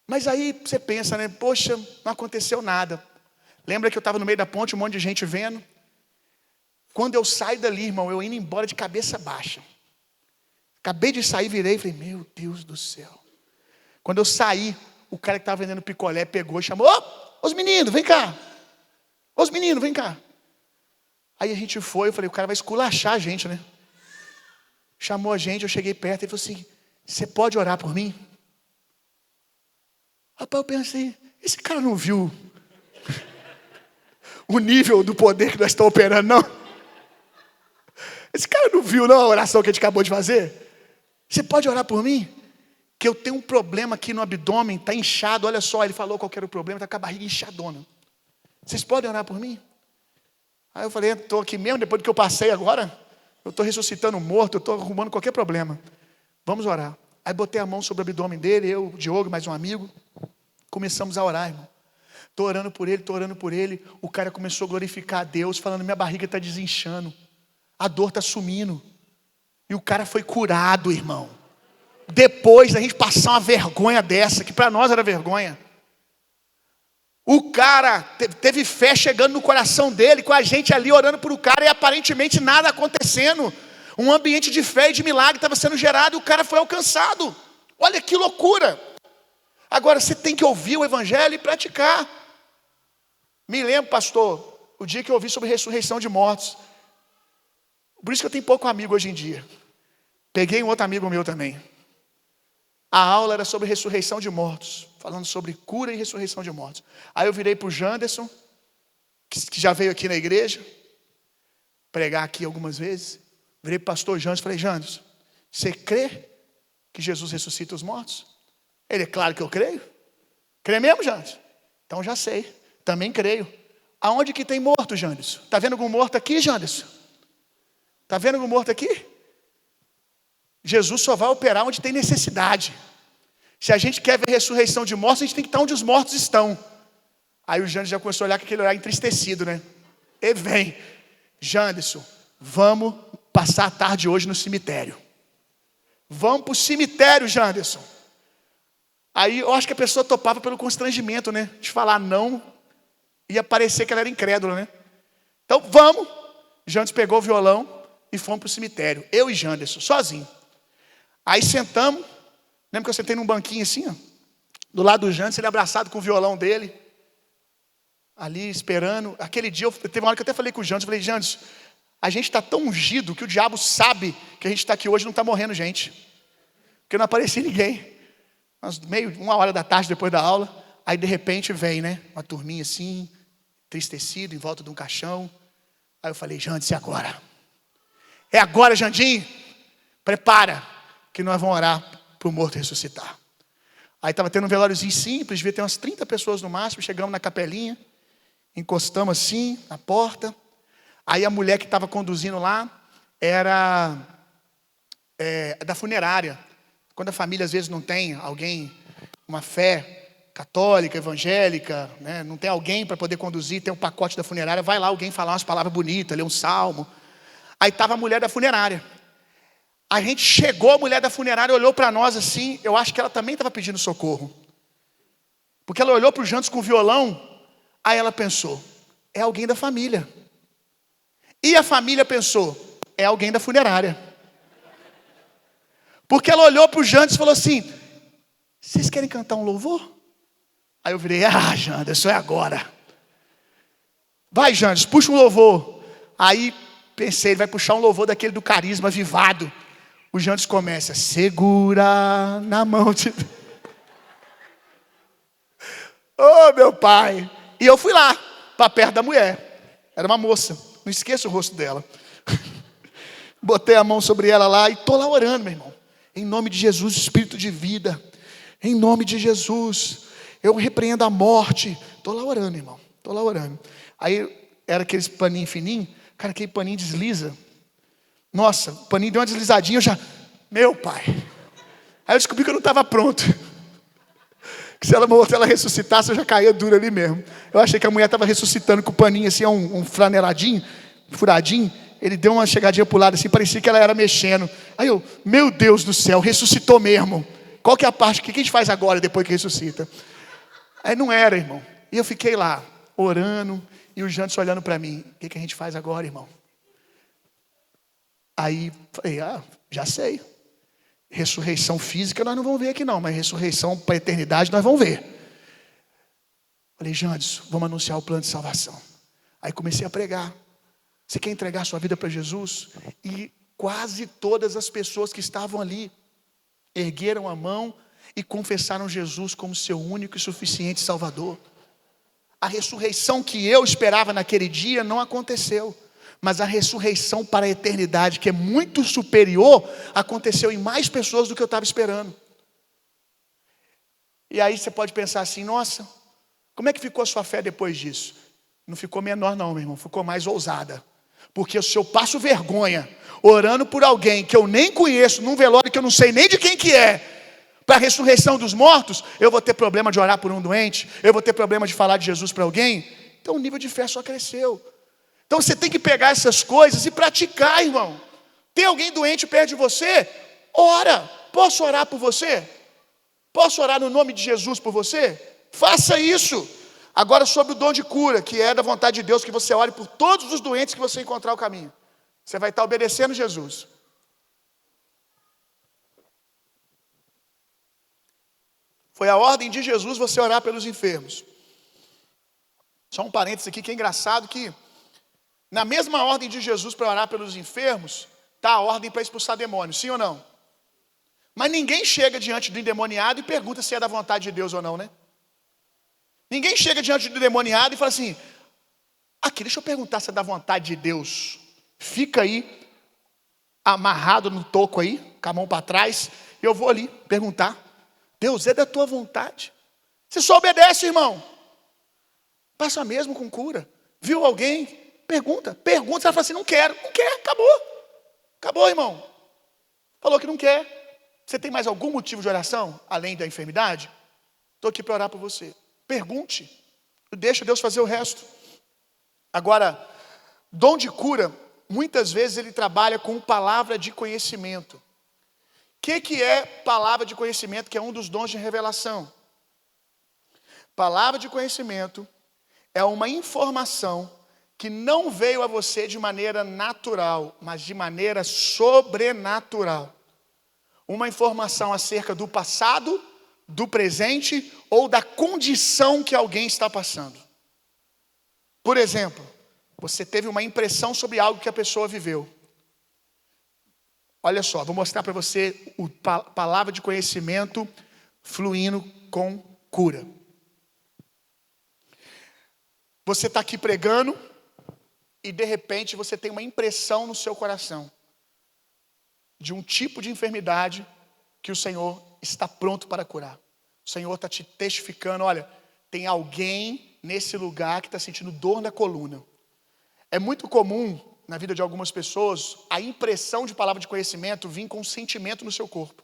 Mas aí você pensa, né? Poxa, não aconteceu nada. Lembra que eu estava no meio da ponte, um monte de gente vendo? Quando eu saio dali, irmão, eu indo embora de cabeça baixa. Acabei de sair, virei e falei, meu Deus do céu. Quando eu saí, o cara que estava vendendo picolé pegou e chamou, ô, os meninos, vem cá. Os meninos, vem cá. Aí a gente foi, eu falei, o cara vai esculachar a gente, né? Chamou a gente, eu cheguei perto e falou assim, você pode orar por mim? Rapaz, eu pensei, esse cara não viu o nível do poder que nós estamos operando, não? Esse cara não viu, não, a oração que a gente acabou de fazer? Você pode orar por mim? Que eu tenho um problema aqui no abdômen, está inchado, olha só, ele falou qual era o problema, está com a barriga inchadona. Vocês podem orar por mim? Aí eu falei, estou aqui mesmo, depois do que eu passei agora, eu estou ressuscitando um morto, eu estou arrumando qualquer problema. Vamos orar. Aí botei a mão sobre o abdômen dele, eu, o Diogo, mais um amigo, começamos a orar, irmão. Estou orando por ele, o cara começou a glorificar a Deus, falando, minha barriga está desinchando, a dor está sumindo. E o cara foi curado, irmão. Depois da gente passar uma vergonha dessa, que para nós era vergonha. O cara teve fé chegando no coração dele, com a gente ali orando por o cara e aparentemente nada acontecendo. Um ambiente de fé e de milagre estava sendo gerado e o cara foi alcançado. Olha que loucura. Agora você tem que ouvir o evangelho e praticar. Me lembro, pastor, o dia que eu ouvi sobre ressurreição de mortos. Por isso que eu tenho pouco amigo hoje em dia. Peguei um outro amigo meu também. A aula era sobre ressurreição de mortos, falando sobre cura e ressurreição de mortos. Aí eu virei para o Janderson, que já veio aqui na igreja, pregar aqui algumas vezes. Virei para o pastor Janderson e falei: Janderson, você crê que Jesus ressuscita os mortos? Ele: é claro que eu creio. Crê mesmo, Janderson? Então já sei, também creio. Aonde que tem morto, Janderson? Está vendo algum morto aqui, Janderson? Está vendo algum morto aqui? Jesus só vai operar onde tem necessidade. Se a gente quer ver ressurreição de mortos, a gente tem que estar onde os mortos estão. Aí o Janderson já começou a olhar com aquele olhar entristecido, né? E vem: Janderson, vamos passar a tarde hoje no cemitério. Vamos para o cemitério, Janderson. Aí eu acho que a pessoa topava pelo constrangimento, né? De falar não, ia parecer que ela era incrédula, né? Então vamos. Janderson pegou o violão e fomos para o cemitério. Eu e Janderson, sozinho. Aí sentamos. Lembra que eu sentei num banquinho assim, ó, do lado do Janderson, ele abraçado com o violão dele, ali esperando. Aquele dia, teve uma hora que eu até falei com o Janderson, falei: Janderson, a gente está tão ungido que o diabo sabe que a gente está aqui hoje e não está morrendo gente. Porque não aparecia ninguém. Uma hora da tarde depois da aula, aí de repente vem, né, uma turminha assim, entristecido, em volta de um caixão. Aí eu falei: Janderson, e agora? É agora, Jandim? Prepara, que nós vamos orar para o morto ressuscitar. Aí estava tendo um velóriozinho simples, devia ter umas 30 pessoas no máximo. Chegamos na capelinha, encostamos assim na porta. Aí a mulher que estava conduzindo lá era da funerária. Quando a família às vezes não tem alguém, uma fé católica, evangélica, né, não tem alguém para poder conduzir, tem um pacote da funerária, vai lá alguém falar umas palavras bonitas, ler um salmo. Aí estava a mulher da funerária. A gente chegou, a mulher da funerária olhou para nós assim, eu acho que ela também estava pedindo socorro. Porque ela olhou para o Janderson com o violão, aí ela pensou: é alguém da família. E a família pensou: é alguém da funerária. Porque ela olhou para o Janderson e falou assim: vocês querem cantar um louvor? Aí eu virei: ah, Janderson, é agora. Vai, Janderson, puxa um louvor. Aí pensei, ele vai puxar um louvor daquele do carisma avivado. O Janderson começa: segura na mão de... Oh, meu pai. E eu fui lá, para perto da mulher. Era uma moça, não esqueço o rosto dela. Botei a mão sobre ela lá e estou lá orando, meu irmão. Em nome de Jesus, espírito de vida. Em nome de Jesus, eu repreendo a morte. Estou lá orando, irmão. Estou lá orando. Aí era aqueles paninhos fininhos. Cara, aquele paninho desliza. Nossa, o paninho deu uma deslizadinha, eu já... Meu pai. Aí eu descobri que eu não estava pronto. Que se ela ressuscitasse, eu já caía duro ali mesmo. Eu achei que a mulher estava ressuscitando com o paninho assim, um flaneladinho, furadinho. Ele deu uma chegadinha pro lado assim, parecia que ela era mexendo. Aí eu: meu Deus do céu, ressuscitou mesmo. Qual que é a parte, o que a gente faz agora depois que ressuscita? Aí não era, irmão. E eu fiquei lá, orando, e o Janderson olhando para mim: o que a gente faz agora, irmão? Aí falei: já sei. Ressurreição física nós não vamos ver aqui não, mas ressurreição para a eternidade nós vamos ver. Falei: Janderson, vamos anunciar o plano de salvação. Aí comecei a pregar. Você quer entregar sua vida para Jesus? E quase todas as pessoas que estavam ali ergueram a mão e confessaram Jesus como seu único e suficiente Salvador. A ressurreição que eu esperava naquele dia não aconteceu. Mas a ressurreição para a eternidade, que é muito superior, aconteceu em mais pessoas do que eu estava esperando. E aí você pode pensar assim: nossa, como é que ficou a sua fé depois disso? Não ficou menor não, meu irmão, ficou mais ousada. Porque se eu passo vergonha orando por alguém que eu nem conheço, num velório que eu não sei nem de quem que é, para a ressurreição dos mortos, eu vou ter problema de orar por um doente, eu vou ter problema de falar de Jesus para alguém. Então o nível de fé só cresceu. Então você tem que pegar essas coisas e praticar, irmão. Tem alguém doente perto de você? Ora. Posso orar por você? Posso orar no nome de Jesus por você? Faça isso. Agora sobre o dom de cura, que é da vontade de Deus, que você ore por todos os doentes que você encontrar o caminho. Você vai estar obedecendo Jesus. Foi a ordem de Jesus você orar pelos enfermos. Só um parênteses aqui que é engraçado que na mesma ordem de Jesus para orar pelos enfermos, está a ordem para expulsar demônios, sim ou não? Mas ninguém chega diante do endemoniado e pergunta se é da vontade de Deus ou não, né? Ninguém chega diante do endemoniado e fala assim, aqui, deixa eu perguntar se é da vontade de Deus. Fica aí, amarrado no toco aí, com a mão para trás, e eu vou ali perguntar, Deus, é da tua vontade? Você só obedece, irmão. Passa mesmo com cura. Viu alguém? Pergunta, você vai falar assim, não quero, acabou, irmão. Falou que não quer. Você tem mais algum motivo de oração, além da enfermidade? Estou aqui para orar por você. Pergunte, deixa Deus fazer o resto. Agora, dom de cura, muitas vezes ele trabalha com palavra de conhecimento. O que é palavra de conhecimento, que é um dos dons de revelação? Palavra de conhecimento é uma informação que não veio a você de maneira natural, mas de maneira sobrenatural. Uma informação acerca do passado, do presente ou da condição que alguém está passando. Por exemplo, você teve uma impressão sobre algo que a pessoa viveu. Olha só, vou mostrar para você a palavra de conhecimento fluindo com cura. Você está aqui pregando e de repente você tem uma impressão no seu coração de um tipo de enfermidade que o Senhor está pronto para curar. O Senhor está te testificando, olha, tem alguém nesse lugar que está sentindo dor na coluna. É muito comum na vida de algumas pessoas a impressão de palavra de conhecimento vir com um sentimento no seu corpo.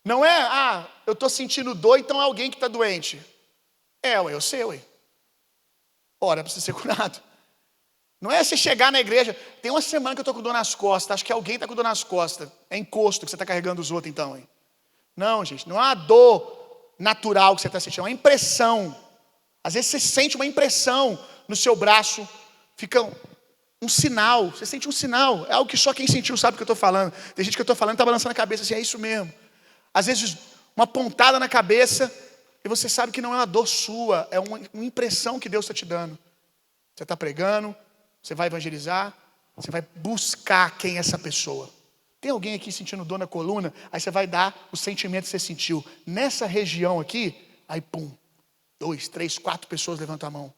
Não é, eu estou sentindo dor, então é alguém que está doente. Eu sei. Ora, precisa ser curado. Não é você chegar na igreja, tem uma semana que eu estou com dor nas costas, acho que alguém está com dor nas costas. É encosto que você está carregando os outros então, hein? Não, gente, não é uma dor natural que você está sentindo, é uma impressão. Às vezes você sente uma impressão no seu braço, fica um sinal, você sente um sinal, é algo que só quem sentiu sabe o que eu estou falando. Tem gente que eu estou falando, está balançando a cabeça assim, é isso mesmo. Às vezes uma pontada na cabeça e você sabe que não é uma dor sua, é uma impressão que Deus está te dando. Você está pregando, você vai evangelizar, você vai buscar quem é essa pessoa. Tem alguém aqui sentindo dor na coluna? Aí você vai dar o sentimento que você sentiu. Nessa região aqui, aí pum, 2, 3, 4 pessoas levantam a mão.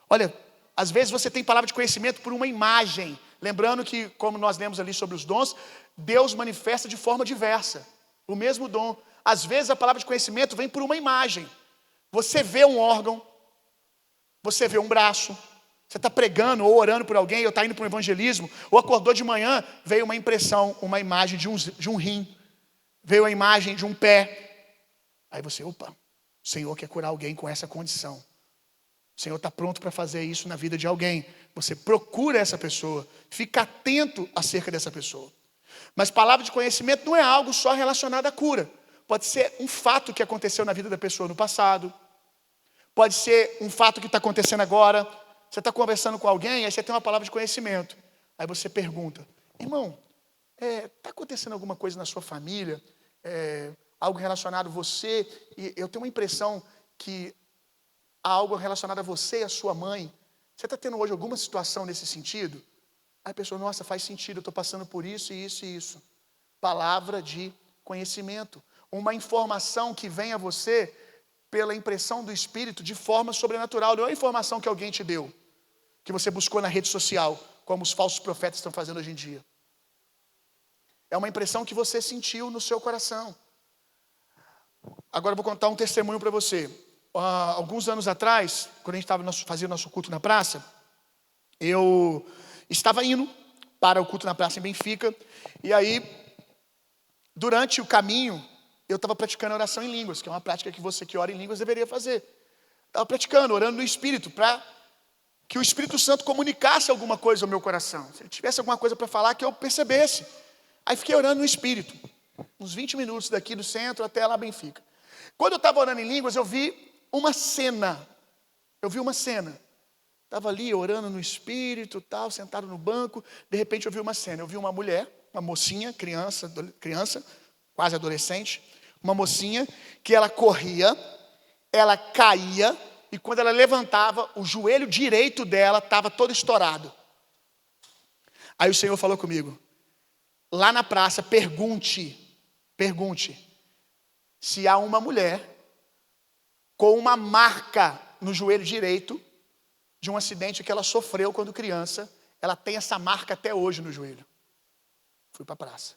Olha, às vezes você tem palavra de conhecimento por uma imagem. Lembrando que, como nós lemos ali sobre os dons, Deus manifesta de forma diversa. O mesmo dom. Às vezes a palavra de conhecimento vem por uma imagem. Você vê um órgão, você vê um braço, você está pregando ou orando por alguém, ou está indo para um evangelismo, ou acordou de manhã, veio uma impressão, uma imagem de um rim, veio a imagem de um pé. Aí você, opa, o Senhor quer curar alguém com essa condição. O Senhor está pronto para fazer isso na vida de alguém. Você procura essa pessoa, fica atento acerca dessa pessoa. Mas palavra de conhecimento não é algo só relacionado à cura. Pode ser um fato que aconteceu na vida da pessoa no passado. Pode ser um fato que está acontecendo agora. Você está conversando com alguém, aí você tem uma palavra de conhecimento. Aí você pergunta, irmão, está acontecendo alguma coisa na sua família? Algo relacionado a você? E eu tenho uma impressão que há algo relacionado a você e a sua mãe. Você está tendo hoje alguma situação nesse sentido? Aí a pessoa, nossa, faz sentido, eu estou passando por isso e isso e isso. Palavra de conhecimento. Uma informação que vem a você pela impressão do Espírito de forma sobrenatural. Não é a informação que alguém te deu, que você buscou na rede social, como os falsos profetas estão fazendo hoje em dia. É uma impressão que você sentiu no seu coração. Agora eu vou contar um testemunho para você. Alguns anos atrás, quando a gente estava fazendo nosso culto na praça, eu estava indo para o culto na praça em Benfica, e aí, durante o caminho, eu estava praticando oração em línguas, que é uma prática que você que ora em línguas deveria fazer. Estava praticando, orando no Espírito, para que o Espírito Santo comunicasse alguma coisa ao meu coração. Se ele tivesse alguma coisa para falar, que eu percebesse. Aí fiquei orando no Espírito, uns 20 minutos daqui do centro até lá Benfica. Quando eu estava orando em línguas, eu vi uma cena. Estava ali orando no espírito, tal, sentado no banco. De repente eu vi uma cena. Eu vi uma mulher, uma mocinha, criança, quase adolescente. Uma mocinha que ela corria, ela caía. E quando ela levantava, o joelho direito dela estava todo estourado. Aí o Senhor falou comigo. Lá na praça, pergunte se há uma mulher com uma marca no joelho direito de um acidente que ela sofreu quando criança. Ela tem essa marca até hoje no joelho. Fui para a praça.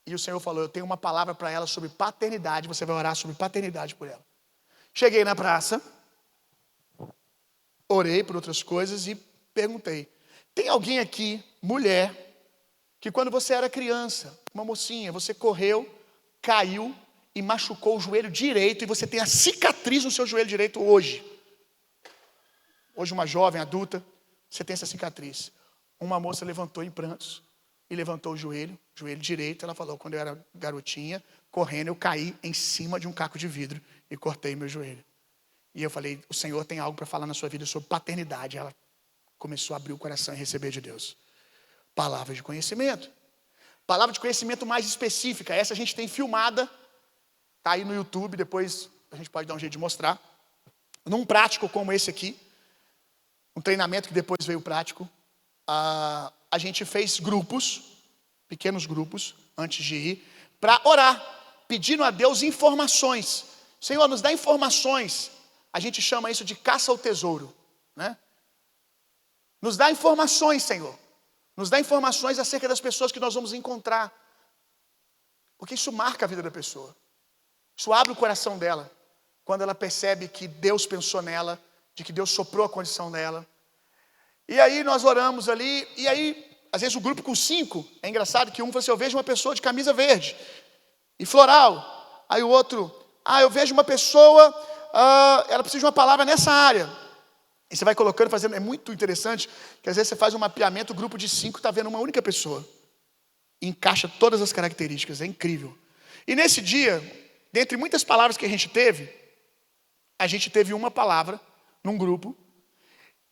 E o Senhor falou, eu tenho uma palavra para ela sobre paternidade, você vai orar sobre paternidade por ela. Cheguei na praça, orei por outras coisas e perguntei, tem alguém aqui, mulher, que quando você era criança, uma mocinha, você correu, caiu e machucou o joelho direito e você tem a cicatriz no seu joelho direito hoje. Hoje uma jovem, adulta, você tem essa cicatriz. Uma moça levantou em prantos e levantou o joelho direito. Ela falou, quando eu era garotinha, correndo, eu caí em cima de um caco de vidro e cortei meu joelho. E eu falei, o Senhor tem algo para falar na sua vida sobre paternidade. Ela começou a abrir o coração e receber de Deus. Palavra de conhecimento. Palavra de conhecimento mais específica. Essa a gente tem filmada. Está aí no YouTube, depois a gente pode dar um jeito de mostrar. Num prático como esse aqui, um treinamento que depois veio prático, a gente fez pequenos grupos, antes de ir, para orar, pedindo a Deus informações. Senhor, nos dá informações. A gente chama isso de caça ao tesouro, né? Nos dá informações, Senhor. Nos dá informações acerca das pessoas que nós vamos encontrar. Porque isso marca a vida da pessoa. Isso abre o coração dela. Quando ela percebe que Deus pensou nela, de que Deus soprou a condição dela. E aí nós oramos ali, e aí, às vezes o grupo com 5, é engraçado que um falou assim, eu vejo uma pessoa de camisa verde e floral. Aí o outro, eu vejo uma pessoa, ela precisa de uma palavra nessa área. E você vai colocando, fazendo, é muito interessante, que às vezes você faz um mapeamento, o grupo de 5 está vendo uma única pessoa. E encaixa todas as características, é incrível. E nesse dia, dentre muitas palavras que a gente teve uma palavra, num grupo,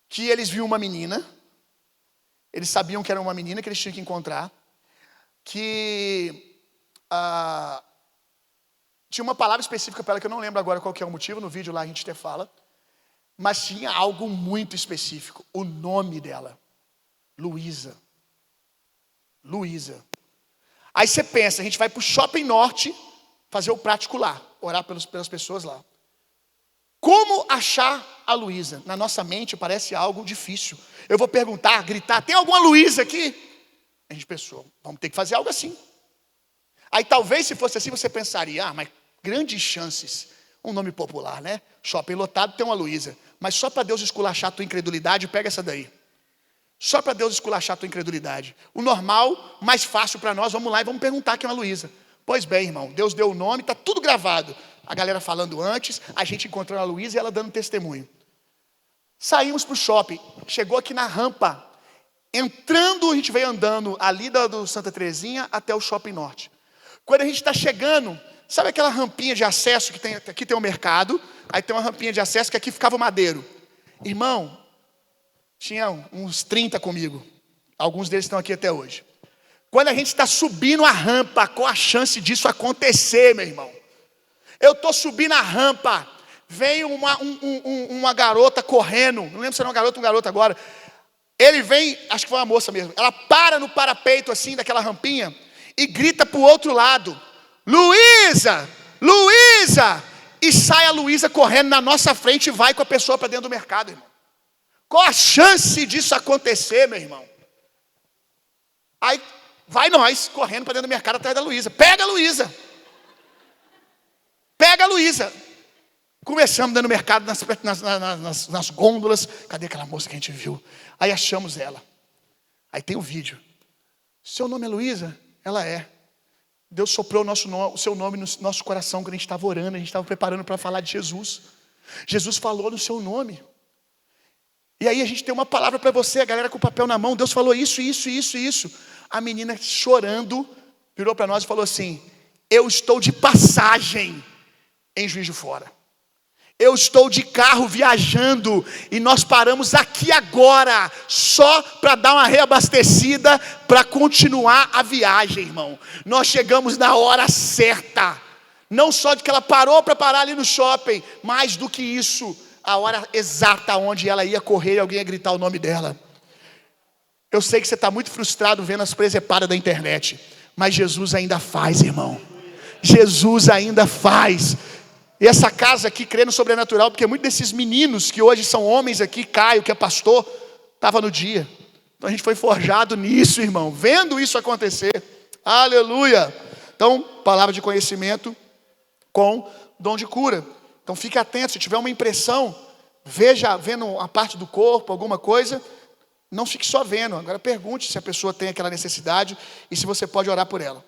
que eles viam uma menina, eles sabiam que era uma menina que eles tinham que encontrar, que tinha uma palavra específica para ela, que eu não lembro agora qual que é o motivo, no vídeo lá a gente até fala, mas tinha algo muito específico, o nome dela, Luísa. Aí você pensa, a gente vai para o Shopping Norte, fazer o prático lá, orar pelas pessoas lá. Como achar a Luísa? Na nossa mente parece algo difícil. Eu vou perguntar, gritar, tem alguma Luísa aqui? A gente pensou, vamos ter que fazer algo assim. Aí talvez se fosse assim você pensaria, mas grandes chances, um nome popular, né? Shopping lotado tem uma Luísa. Mas só para Deus esculachar a tua incredulidade, pega essa daí. Só para Deus esculachar a tua incredulidade. O normal, mais fácil para nós, vamos lá e vamos perguntar quem é uma Luísa. Pois bem, irmão, Deus deu o nome, está tudo gravado. A galera falando antes, a gente encontrando a Luísa e ela dando testemunho. Saímos para o shopping, chegou aqui na rampa. Entrando, a gente veio andando ali do Santa Terezinha até o Shopping Norte. Quando a gente está chegando, sabe aquela rampinha de acesso que tem, aqui tem o mercado, aí tem uma rampinha de acesso que aqui ficava o madeiro. Irmão, tinha uns 30 comigo. Alguns deles estão aqui até hoje. Quando a gente está subindo a rampa, qual a chance disso acontecer, meu irmão? Eu estou subindo a rampa, vem uma garota correndo, não lembro se era uma garota ou um garoto agora. Ele vem, acho que foi uma moça mesmo, ela para no parapeito assim, daquela rampinha, e grita para o outro lado, Luísa! Luísa! E sai a Luísa correndo na nossa frente e vai com a pessoa para dentro do mercado, irmão. Qual a chance disso acontecer, meu irmão? Aí vai nós correndo para dentro do mercado atrás da Luísa. Pega a Luísa! Pega a Luísa! Começamos dando mercado nas gôndolas. Cadê aquela moça que a gente viu? Aí achamos ela. Aí tem o vídeo. Seu nome é Luísa? Ela é. Deus soprou o seu nome no nosso coração quando a gente estava orando, a gente estava preparando para falar de Jesus. Jesus falou no seu nome. E aí a gente tem uma palavra para você, a galera com o papel na mão. Deus falou isso. A menina chorando, virou para nós e falou assim, eu estou de passagem em Juiz de Fora. Eu estou de carro viajando e nós paramos aqui agora, só para dar uma reabastecida, para continuar a viagem, irmão. Nós chegamos na hora certa, não só de que ela parou para parar ali no shopping, mais do que isso, a hora exata onde ela ia correr e alguém ia gritar o nome dela. Eu sei que você está muito frustrado vendo as presepadas da internet, mas Jesus ainda faz, irmão. Jesus ainda faz. E essa casa aqui, crendo no sobrenatural, porque muitos desses meninos que hoje são homens aqui, Caio, que é pastor, estava no dia. Então a gente foi forjado nisso, irmão, vendo isso acontecer. Aleluia! Então, palavra de conhecimento com dom de cura. Então fique atento, se tiver uma impressão, vendo a parte do corpo, alguma coisa, não fique só vendo. Agora pergunte se a pessoa tem aquela necessidade e se você pode orar por ela.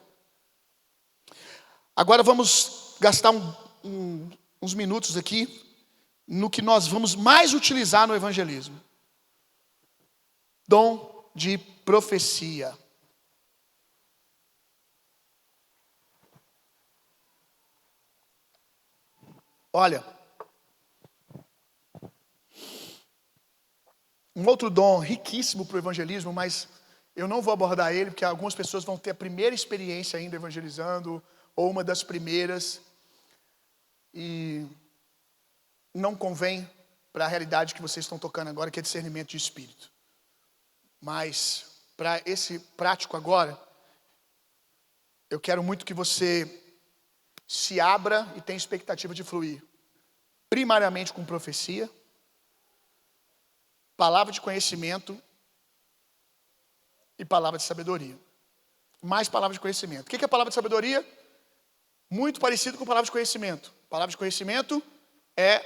Agora vamos gastar uns minutos aqui no que nós vamos mais utilizar no evangelismo. Dom de profecia. Olha, um outro dom riquíssimo para o evangelismo, mas eu não vou abordar ele, porque algumas pessoas vão ter a primeira experiência ainda evangelizando, ou uma das primeiras, e não convém para a realidade que vocês estão tocando agora, que é discernimento de espírito. Mas, para esse prático agora, eu quero muito que você se abra e tenha expectativa de fluir. Primariamente com profecia, palavra de conhecimento e palavra de sabedoria. Mais palavra de conhecimento. O que é palavra de sabedoria? Muito parecido com palavra de conhecimento. Palavra de conhecimento é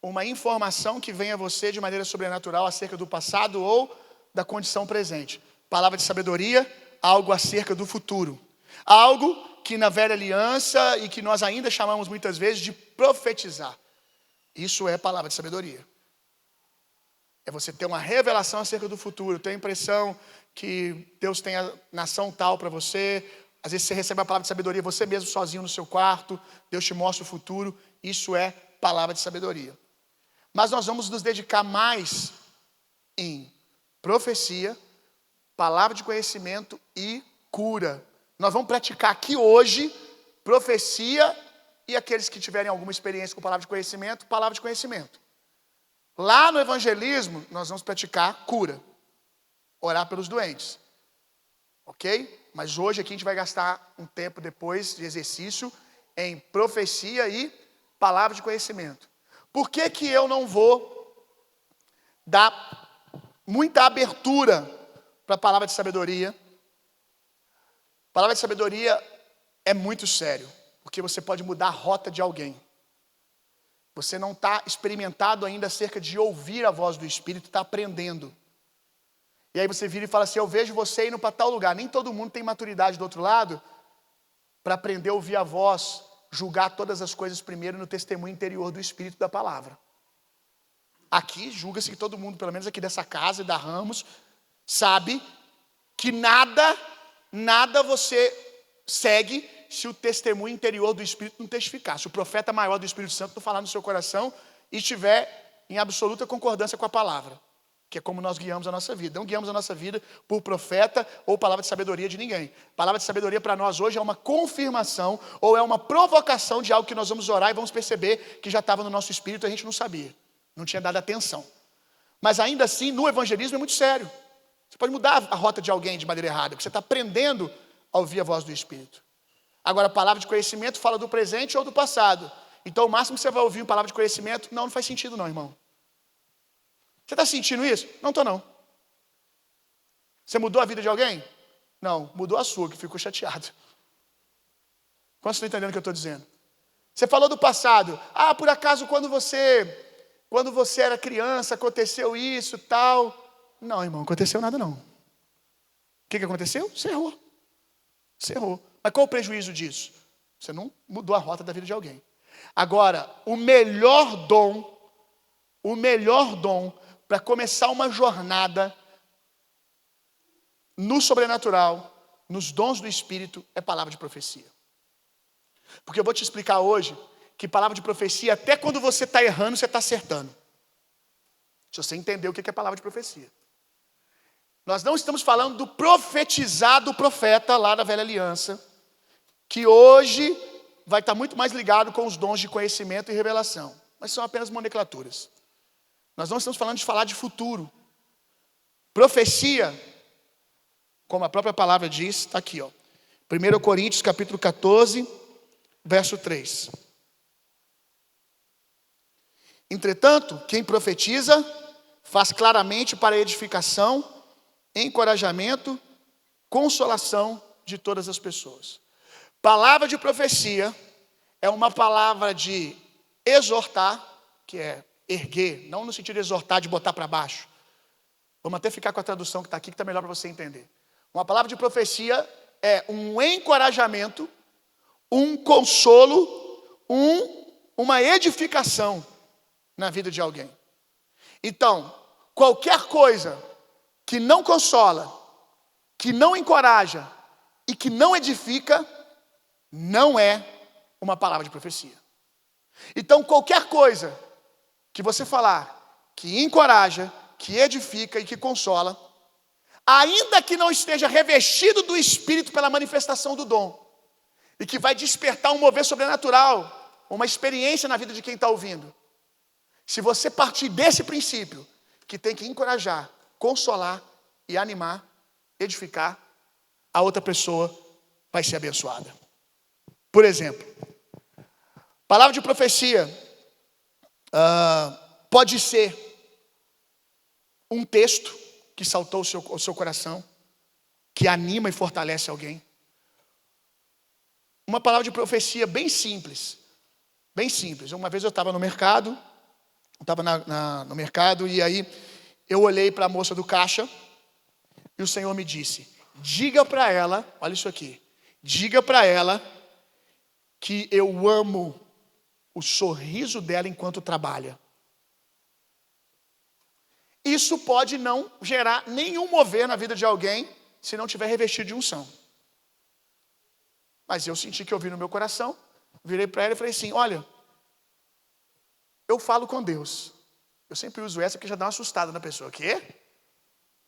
uma informação que vem a você de maneira sobrenatural acerca do passado ou da condição presente. Palavra de sabedoria, algo acerca do futuro. Algo que na velha aliança e que nós ainda chamamos muitas vezes de profetizar. Isso é palavra de sabedoria. É você ter uma revelação acerca do futuro. Ter a impressão que Deus tem a nação tal para você. Às vezes você recebe a palavra de sabedoria você mesmo sozinho no seu quarto. Deus te mostra o futuro. Isso é palavra de sabedoria. Mas nós vamos nos dedicar mais em profecia, palavra de conhecimento e cura. Nós vamos praticar aqui hoje profecia e aqueles que tiverem alguma experiência com palavra de conhecimento, palavra de conhecimento. Lá no evangelismo, nós vamos praticar cura. Orar pelos doentes. Ok? Mas hoje aqui a gente vai gastar um tempo depois de exercício em profecia e palavra de conhecimento. Por que que eu não vou dar muita abertura para a palavra de sabedoria? Palavra de sabedoria é muito sério, porque você pode mudar a rota de alguém. Você não está experimentado ainda acerca de ouvir a voz do Espírito, está aprendendo. E aí você vira e fala assim, eu vejo você indo para tal lugar. Nem todo mundo tem maturidade do outro lado para aprender a ouvir a voz, julgar todas as coisas primeiro no testemunho interior do Espírito da palavra. Aqui julga-se que todo mundo, pelo menos aqui dessa casa e da Ramos, sabe que nada você segue se o testemunho interior do Espírito não testificar. Se o profeta maior do Espírito Santo não falar no seu coração e estiver em absoluta concordância com a palavra. Que é como nós guiamos a nossa vida. Não guiamos a nossa vida por profeta ou palavra de sabedoria de ninguém. Palavra de sabedoria para nós hoje é uma confirmação ou é uma provocação de algo que nós vamos orar e vamos perceber que já estava no nosso espírito e a gente não sabia. Não tinha dado atenção. Mas ainda assim, no evangelismo é muito sério. Você pode mudar a rota de alguém de maneira errada, porque você está aprendendo a ouvir a voz do Espírito. Agora, a palavra de conhecimento fala do presente ou do passado. Então, o máximo que você vai ouvir uma palavra de conhecimento, não faz sentido não, irmão. Você está sentindo isso? Não estou não. Você mudou a vida de alguém? Não, mudou a sua, que ficou chateado. Quantos estão entendendo o que eu estou dizendo? Você falou do passado. Ah, por acaso quando você era criança aconteceu isso e tal. Não, irmão, não aconteceu nada não. O que aconteceu? Você errou. Você errou. Mas qual o prejuízo disso? Você não mudou a rota da vida de alguém. Agora, o melhor dom para começar uma jornada no sobrenatural, nos dons do Espírito, é palavra de profecia. Porque eu vou te explicar hoje que palavra de profecia, até quando você está errando, você está acertando. Se você entender o que é palavra de profecia. Nós não estamos falando do profetizado profeta lá da velha aliança, que hoje vai estar muito mais ligado com os dons de conhecimento e revelação. Mas são apenas nomenclaturas. Nós não estamos falando de falar de futuro. Profecia, como a própria palavra diz, está aqui, ó. 1 Coríntios capítulo 14, verso 3. Entretanto, quem profetiza faz claramente para edificação, encorajamento, consolação de todas as pessoas. Palavra de profecia é uma palavra de exortar, que é erguer, não no sentido de exortar, de botar para baixo. Vamos até ficar com a tradução que está aqui, que está melhor para você entender. Uma palavra de profecia é um encorajamento, um consolo, uma edificação na vida de alguém. Então, qualquer coisa que não consola, que não encoraja e que não edifica, não é uma palavra de profecia. Então, qualquer coisa que você falar, que encoraja, que edifica e que consola, ainda que não esteja revestido do Espírito pela manifestação do dom, e que vai despertar um mover sobrenatural, uma experiência na vida de quem está ouvindo. Se você partir desse princípio, que tem que encorajar, consolar e animar, edificar, a outra pessoa vai ser abençoada. Por exemplo, palavra de profecia pode ser um texto que saltou o seu coração, que anima e fortalece alguém. Uma palavra de profecia bem simples. Bem simples. Uma vez eu estava no mercado, no mercado, e aí eu olhei para a moça do caixa, e o Senhor me disse, diga para ela, olha isso aqui, diga para ela que eu amo o sorriso dela enquanto trabalha. Isso pode não gerar nenhum mover na vida de alguém se não tiver revestido de unção. Mas eu senti que eu vi no meu coração, virei para ela e falei assim, olha, eu falo com Deus. Eu sempre uso essa porque já dá uma assustada na pessoa. Quê?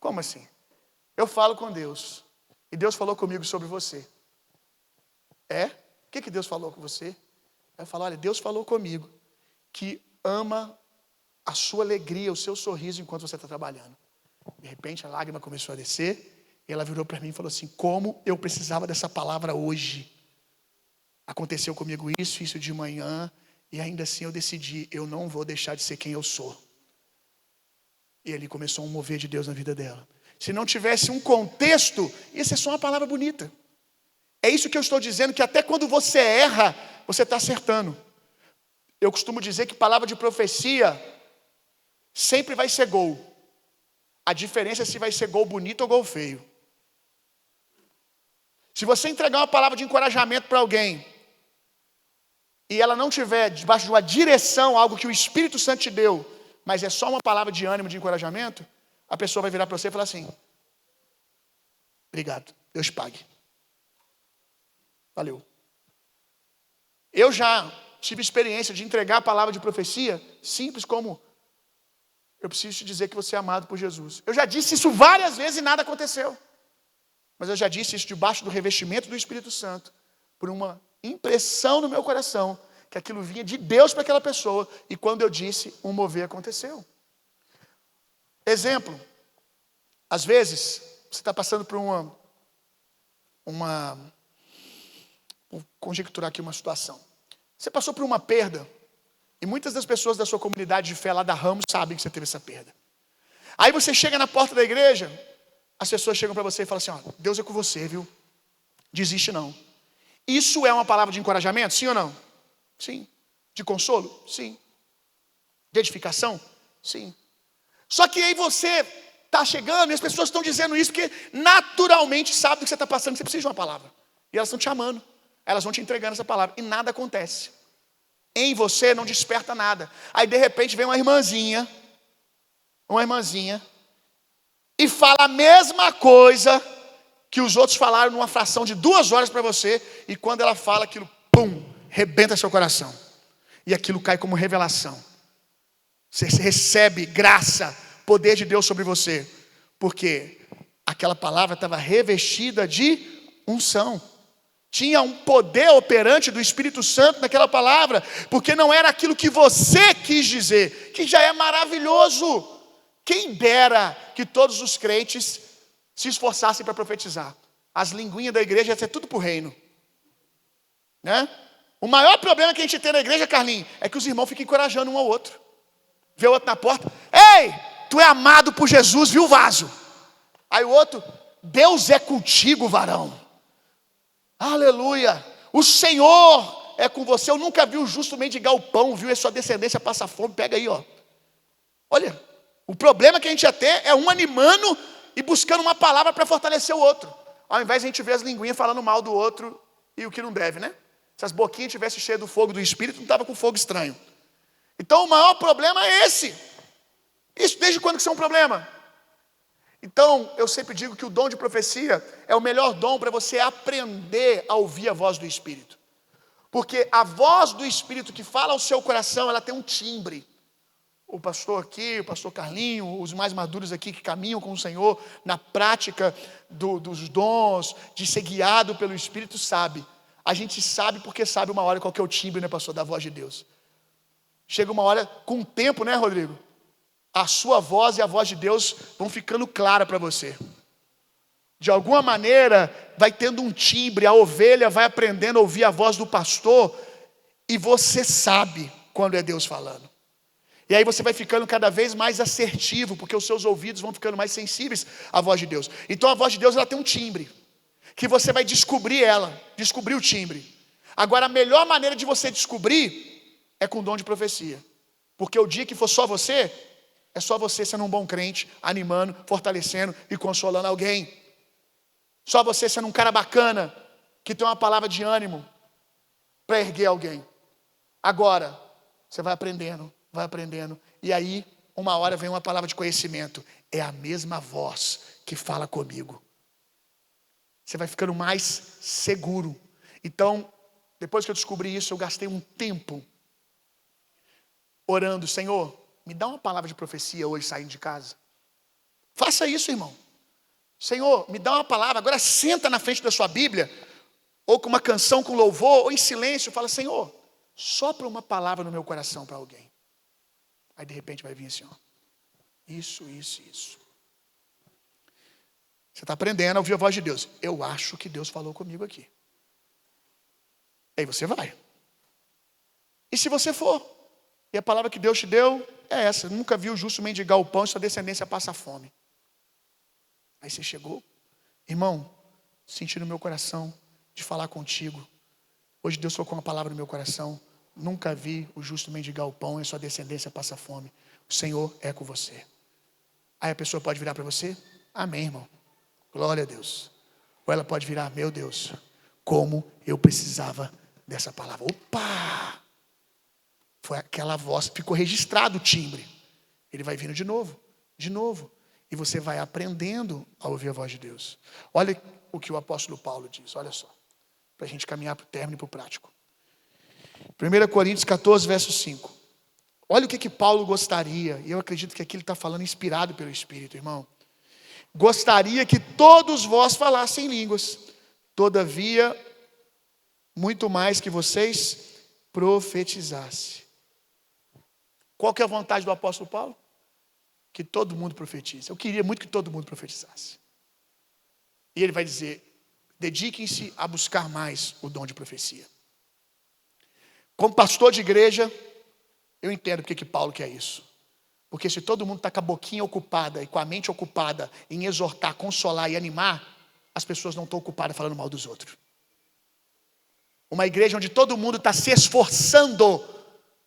Como assim? Eu falo com Deus. E Deus falou comigo sobre você. É? O que Deus falou com você? Eu falo, olha, Deus falou comigo que ama a sua alegria, o seu sorriso enquanto você está trabalhando. De repente a lágrima começou a descer. E ela virou para mim e falou assim, como eu precisava dessa palavra hoje. Aconteceu comigo isso de manhã. E ainda assim eu decidi, eu não vou deixar de ser quem eu sou. E ali começou um mover de Deus na vida dela. Se não tivesse um contexto, ia ser só uma palavra bonita. É isso que eu estou dizendo, que até quando você erra, você está acertando. Eu costumo dizer que palavra de profecia sempre vai ser gol. A diferença é se vai ser gol bonito ou gol feio. Se você entregar uma palavra de encorajamento para alguém, e ela não tiver debaixo de uma direção, algo que o Espírito Santo te deu, mas é só uma palavra de ânimo, de encorajamento, a pessoa vai virar para você e falar assim, obrigado, Deus pague. Valeu. Eu já tive experiência de entregar a palavra de profecia, simples como, eu preciso te dizer que você é amado por Jesus. Eu já disse isso várias vezes e nada aconteceu. Mas eu já disse isso debaixo do revestimento do Espírito Santo, por uma impressão no meu coração, que aquilo vinha de Deus para aquela pessoa, e quando eu disse, um mover aconteceu. Exemplo, às vezes, você está passando por vou conjecturar aqui uma situação. Você passou por uma perda, e muitas das pessoas da sua comunidade de fé lá da Ramos sabem que você teve essa perda. Aí você chega na porta da igreja, as pessoas chegam para você e falam assim, ó, Deus é com você, viu? Desiste não. Isso é uma palavra de encorajamento, sim ou não? Sim. De consolo? Sim. De edificação? Sim. Só que aí você está chegando e as pessoas estão dizendo isso porque naturalmente sabem do que você está passando, você precisa de uma palavra. E elas estão te amando. Elas vão te entregando essa palavra. E nada acontece. Em você não desperta nada. Aí de repente vem uma irmãzinha, e fala a mesma coisa que os outros falaram numa fração de 2 horas para você, e quando ela fala aquilo, pum, rebenta seu coração. E aquilo cai como revelação. Você recebe graça, poder de Deus sobre você. Porque aquela palavra estava revestida de unção. Tinha um poder operante do Espírito Santo naquela palavra. Porque não era aquilo que você quis dizer, que já é maravilhoso. Quem dera que todos os crentes se esforçassem para profetizar. As linguinhas da igreja ia ser tudo para o reino. Né? O maior problema que a gente tem na igreja, Carlinhos, é que os irmãos ficam encorajando um ao outro. Vê o outro na porta. Ei, tu é amado por Jesus, viu, vaso? Aí o outro, Deus é contigo, varão. Aleluia. O Senhor é com você. Eu nunca vi o justo mendigar o pão, viu? E sua descendência passa fome. Pega aí, ó. Olha, o problema que a gente ia ter é um animando e buscando uma palavra para fortalecer o outro. Ao invés de a gente ver as linguinhas falando mal do outro e o que não deve, né? Se as boquinhas tivessem cheias do fogo do Espírito, não estava com fogo estranho. Então o maior problema é esse. Isso desde quando que isso é um problema? Então eu sempre digo que o dom de profecia é o melhor dom para você aprender a ouvir a voz do Espírito. Porque a voz do Espírito que fala ao seu coração, ela tem um timbre. O pastor aqui, o pastor Carlinho, os mais maduros aqui que caminham com o Senhor na prática dos dons, de ser guiado pelo Espírito, sabe. A gente sabe porque sabe uma hora qual que é o timbre, né, pastor, da voz de Deus. Chega uma hora, com o tempo, né, Rodrigo? A sua voz e a voz de Deus vão ficando clara para você. De alguma maneira, vai tendo um timbre, a ovelha vai aprendendo a ouvir a voz do pastor e você sabe quando é Deus falando. E aí você vai ficando cada vez mais assertivo, porque os seus ouvidos vão ficando mais sensíveis à voz de Deus. Então a voz de Deus ela tem um timbre, que você vai descobrir o timbre. Agora a melhor maneira de você descobrir é com o dom de profecia. Porque o dia que for só você, é só você sendo um bom crente, animando, fortalecendo e consolando alguém. Só você sendo um cara bacana, que tem uma palavra de ânimo para erguer alguém. Agora, você vai aprendendo. E aí, uma hora vem uma palavra de conhecimento. É a mesma voz que fala comigo. Você vai ficando mais seguro. Então, depois que eu descobri isso, eu gastei um tempo orando. Senhor, me dá uma palavra de profecia hoje saindo de casa. Faça isso, irmão. Senhor, me dá uma palavra. Agora senta na frente da sua Bíblia, ou com uma canção com louvor, ou em silêncio. Fala, Senhor, sopra uma palavra no meu coração para alguém. Aí de repente vai vir assim, ó. Isso. Você está aprendendo a ouvir a voz de Deus. Eu acho que Deus falou comigo aqui. Aí você vai. E se você for, e a palavra que Deus te deu é essa. Nunca vi o justo mendigar o pão e sua descendência passa fome. Aí você chegou. Irmão, senti no meu coração de falar contigo. Hoje Deus colocou uma palavra no meu coração. Nunca vi o justo mendigar o pão e sua descendência passa fome. O Senhor é com você. Aí a pessoa pode virar para você? Amém, irmão. Glória a Deus. Ou ela pode virar, meu Deus, como eu precisava dessa palavra. Opa! Foi aquela voz, ficou registrado o timbre. Ele vai vindo de novo. E você vai aprendendo a ouvir a voz de Deus. Olha o que o apóstolo Paulo diz, olha só. Para a gente caminhar para o término e para o prático. 1 Coríntios 14, verso 5. Olha o que Paulo gostaria, e eu acredito que aqui ele está falando inspirado pelo Espírito, irmão. Gostaria que todos vós falassem línguas, todavia, muito mais que vocês profetizassem. Qual que é a vontade do apóstolo Paulo? Que todo mundo profetize. Eu queria muito que todo mundo profetizasse. E ele vai dizer, dediquem-se a buscar mais o dom de profecia. Como pastor de igreja, eu entendo porque que Paulo quer isso. Porque se todo mundo está com a boquinha ocupada e com a mente ocupada em exortar, consolar e animar, as pessoas não estão ocupadas falando mal dos outros. Uma igreja onde todo mundo está se esforçando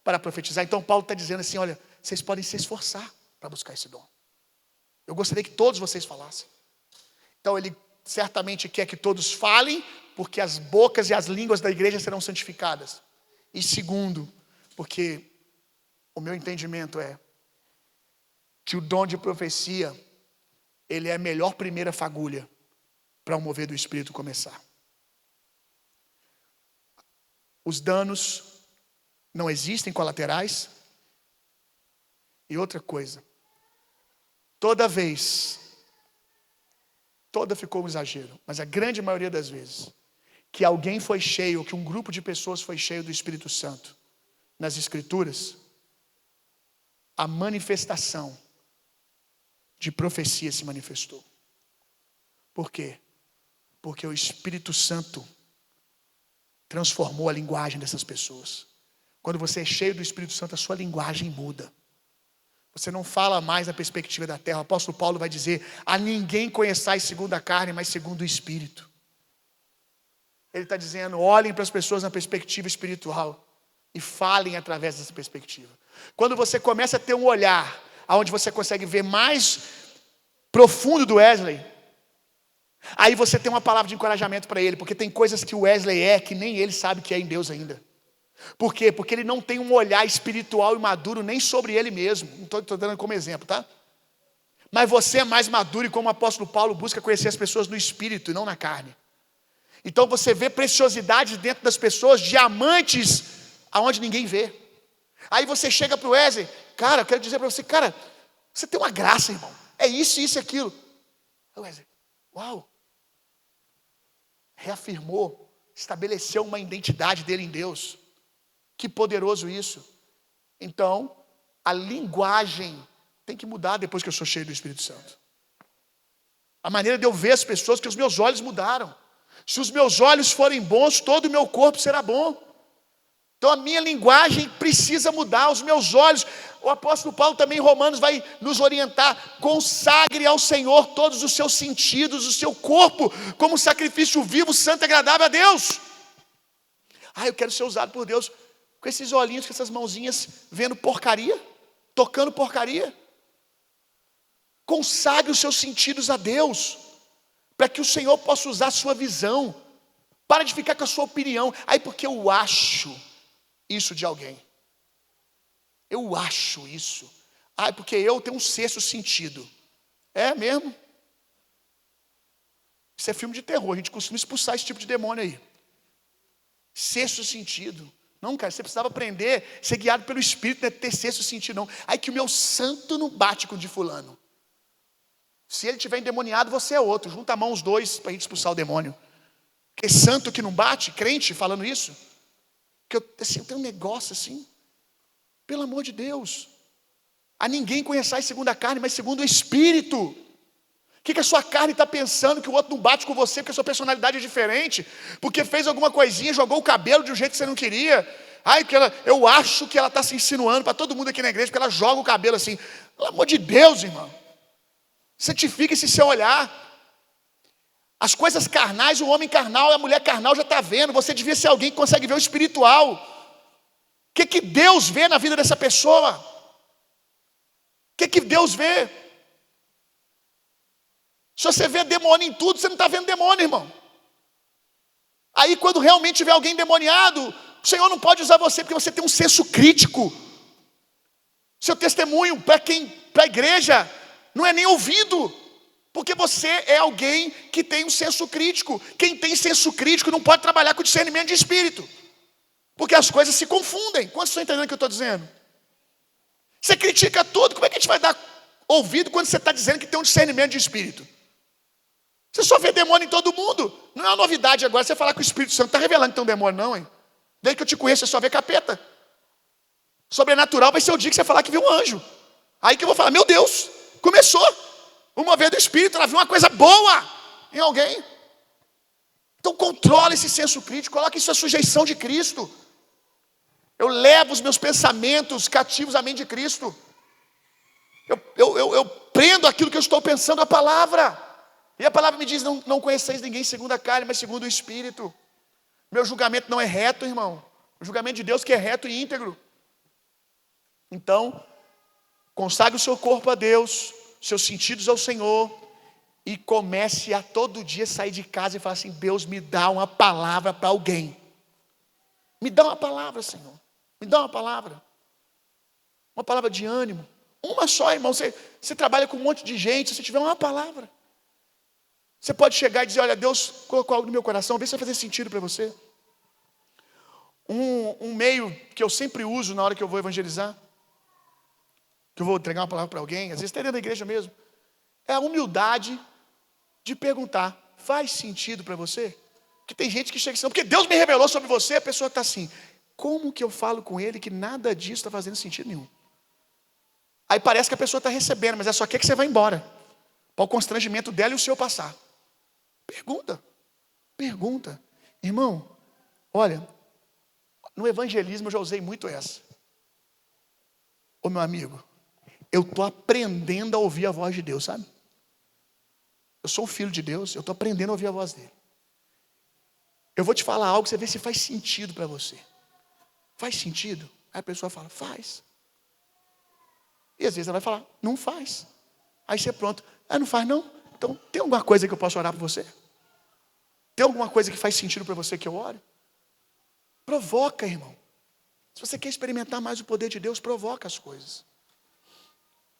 para profetizar. Então Paulo está dizendo assim, olha, vocês podem se esforçar para buscar esse dom. Eu gostaria que todos vocês falassem. Então ele certamente quer que todos falem, porque as bocas e as línguas da igreja serão santificadas. E segundo, porque o meu entendimento é que o dom de profecia, ele é a melhor primeira fagulha para o mover do Espírito começar. Os danos não existem colaterais. E outra coisa, toda ficou um exagero, mas a grande maioria das vezes, que alguém foi cheio, que um grupo de pessoas foi cheio do Espírito Santo, nas Escrituras, a manifestação de profecia se manifestou. Por quê? Porque o Espírito Santo transformou a linguagem dessas pessoas. Quando você é cheio do Espírito Santo, a sua linguagem muda. Você não fala mais na perspectiva da terra. O apóstolo Paulo vai dizer: a ninguém conheçais segundo a carne, mas segundo o Espírito. Ele está dizendo: olhem para as pessoas na perspectiva espiritual e falem através dessa perspectiva. Quando você começa a ter um olhar onde você consegue ver mais profundo do Wesley, aí você tem uma palavra de encorajamento para ele, porque tem coisas que o Wesley é que nem ele sabe que é em Deus ainda. Por quê? Porque ele não tem um olhar espiritual e maduro nem sobre ele mesmo. Não estou dando como exemplo, tá? Mas você é mais maduro e, como o apóstolo Paulo, busca conhecer as pessoas no espírito e não na carne. Então você vê preciosidades dentro das pessoas, diamantes aonde ninguém vê. Aí você chega para o Wesley: cara, eu quero dizer para você, cara, você tem uma graça, irmão. É isso, isso e aquilo. Aí o Wesley: uau. Reafirmou, estabeleceu uma identidade dele em Deus. Que poderoso isso. Então, a linguagem tem que mudar depois que eu sou cheio do Espírito Santo. A maneira de eu ver as pessoas, que os meus olhos mudaram. Se os meus olhos forem bons, todo o meu corpo será bom. Então a minha linguagem precisa mudar, os meus olhos. O apóstolo Paulo também em Romanos vai nos orientar: consagre ao Senhor todos os seus sentidos, o seu corpo, como sacrifício vivo, santo e agradável a Deus. Eu quero ser usado por Deus com esses olhinhos, com essas mãozinhas, vendo porcaria, tocando porcaria. Consagre os seus sentidos a Deus, para que o Senhor possa usar a sua visão. Para de ficar com a sua opinião. Porque eu acho isso de alguém. Eu acho isso. Porque eu tenho um sexto sentido. É mesmo? Isso é filme de terror. A gente costuma expulsar esse tipo de demônio aí. Sexto sentido. Não, cara, você precisava aprender, ser guiado pelo Espírito, não é ter sexto sentido, não. Que o meu santo não bate com o de fulano. Se ele estiver endemoniado, você é outro. Junta a mão os dois para a gente expulsar o demônio. Porque santo que não bate, crente falando isso. Que eu tenho um negócio assim. Pelo amor de Deus. A ninguém conheçais segundo a carne, mas segundo o Espírito. O que a sua carne está pensando que o outro não bate com você, porque a sua personalidade é diferente, porque fez alguma coisinha, jogou o cabelo de um jeito que você não queria. Eu acho que ela está se insinuando para todo mundo aqui na igreja, porque ela joga o cabelo assim. Pelo amor de Deus, irmão. Santifique esse seu olhar. As coisas carnais, o homem carnal e a mulher carnal já está vendo. Você devia ser alguém que consegue ver o espiritual. O que Deus vê na vida dessa pessoa? O que Deus vê? Se você vê demônio em tudo, você não está vendo demônio, irmão. Aí quando realmente tiver alguém endemoniado, o Senhor não pode usar você, porque você tem um senso crítico. Seu testemunho para a igreja não é nem ouvido, porque você é alguém que tem um senso crítico. Quem tem senso crítico não pode trabalhar com discernimento de espírito, porque as coisas se confundem. Quantos estão entendendo o que eu estou dizendo? Você critica tudo, como é que a gente vai dar ouvido quando você está dizendo que tem um discernimento de espírito? Você só vê demônio em todo mundo. Não é uma novidade agora você falar que o Espírito Santo está revelando que tem um demônio, não, hein? Desde que eu te conheço, você só vê capeta. Sobrenatural vai ser o dia que você falar que viu um anjo. Aí que eu vou falar: meu Deus, começou. Uma vez do Espírito, ela viu uma coisa boa em alguém. Então controla esse senso crítico, coloque isso à sujeição de Cristo. Eu levo os meus pensamentos cativos à mente de Cristo. Eu prendo aquilo que eu estou pensando à palavra. E a palavra me diz: não conheceis ninguém segundo a carne, mas segundo o Espírito. Meu julgamento não é reto, irmão. O julgamento de Deus que é reto e íntegro. Então, consagre o seu corpo a Deus, seus sentidos ao Senhor, e comece a todo dia sair de casa e falar assim: Deus, me dá uma palavra para alguém. Me dá uma palavra, Senhor. Me dá uma palavra. Uma palavra de ânimo. Uma só, irmão. Você trabalha com um monte de gente. Se você tiver uma palavra, você pode chegar e dizer: olha, Deus colocou algo no meu coração, vê se vai fazer sentido para você. Um meio que eu sempre uso na hora que eu vou evangelizar, que eu vou entregar uma palavra para alguém, às vezes até dentro da igreja mesmo, é a humildade de perguntar: faz sentido para você? Porque tem gente que chega assim, porque Deus me revelou sobre você, a pessoa está assim, como que eu falo com ele que nada disso está fazendo sentido nenhum? Aí parece que a pessoa está recebendo, mas é só quer que você vá embora, para o constrangimento dela e o seu passar. Pergunta. Irmão, olha, no evangelismo eu já usei muito essa. Ô meu amigo, eu estou aprendendo a ouvir a voz de Deus, sabe? Eu sou um filho de Deus, eu estou aprendendo a ouvir a voz dele. Eu vou te falar algo, você vê se faz sentido para você. Faz sentido? Aí a pessoa fala, faz. E às vezes ela vai falar, não faz. Aí você pronto, não faz não? Então tem alguma coisa que eu posso orar por você? Tem alguma coisa que faz sentido para você que eu ore? Provoca, irmão. Se você quer experimentar mais o poder de Deus, provoca as coisas.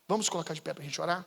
Vamos colocar de pé para a gente orar?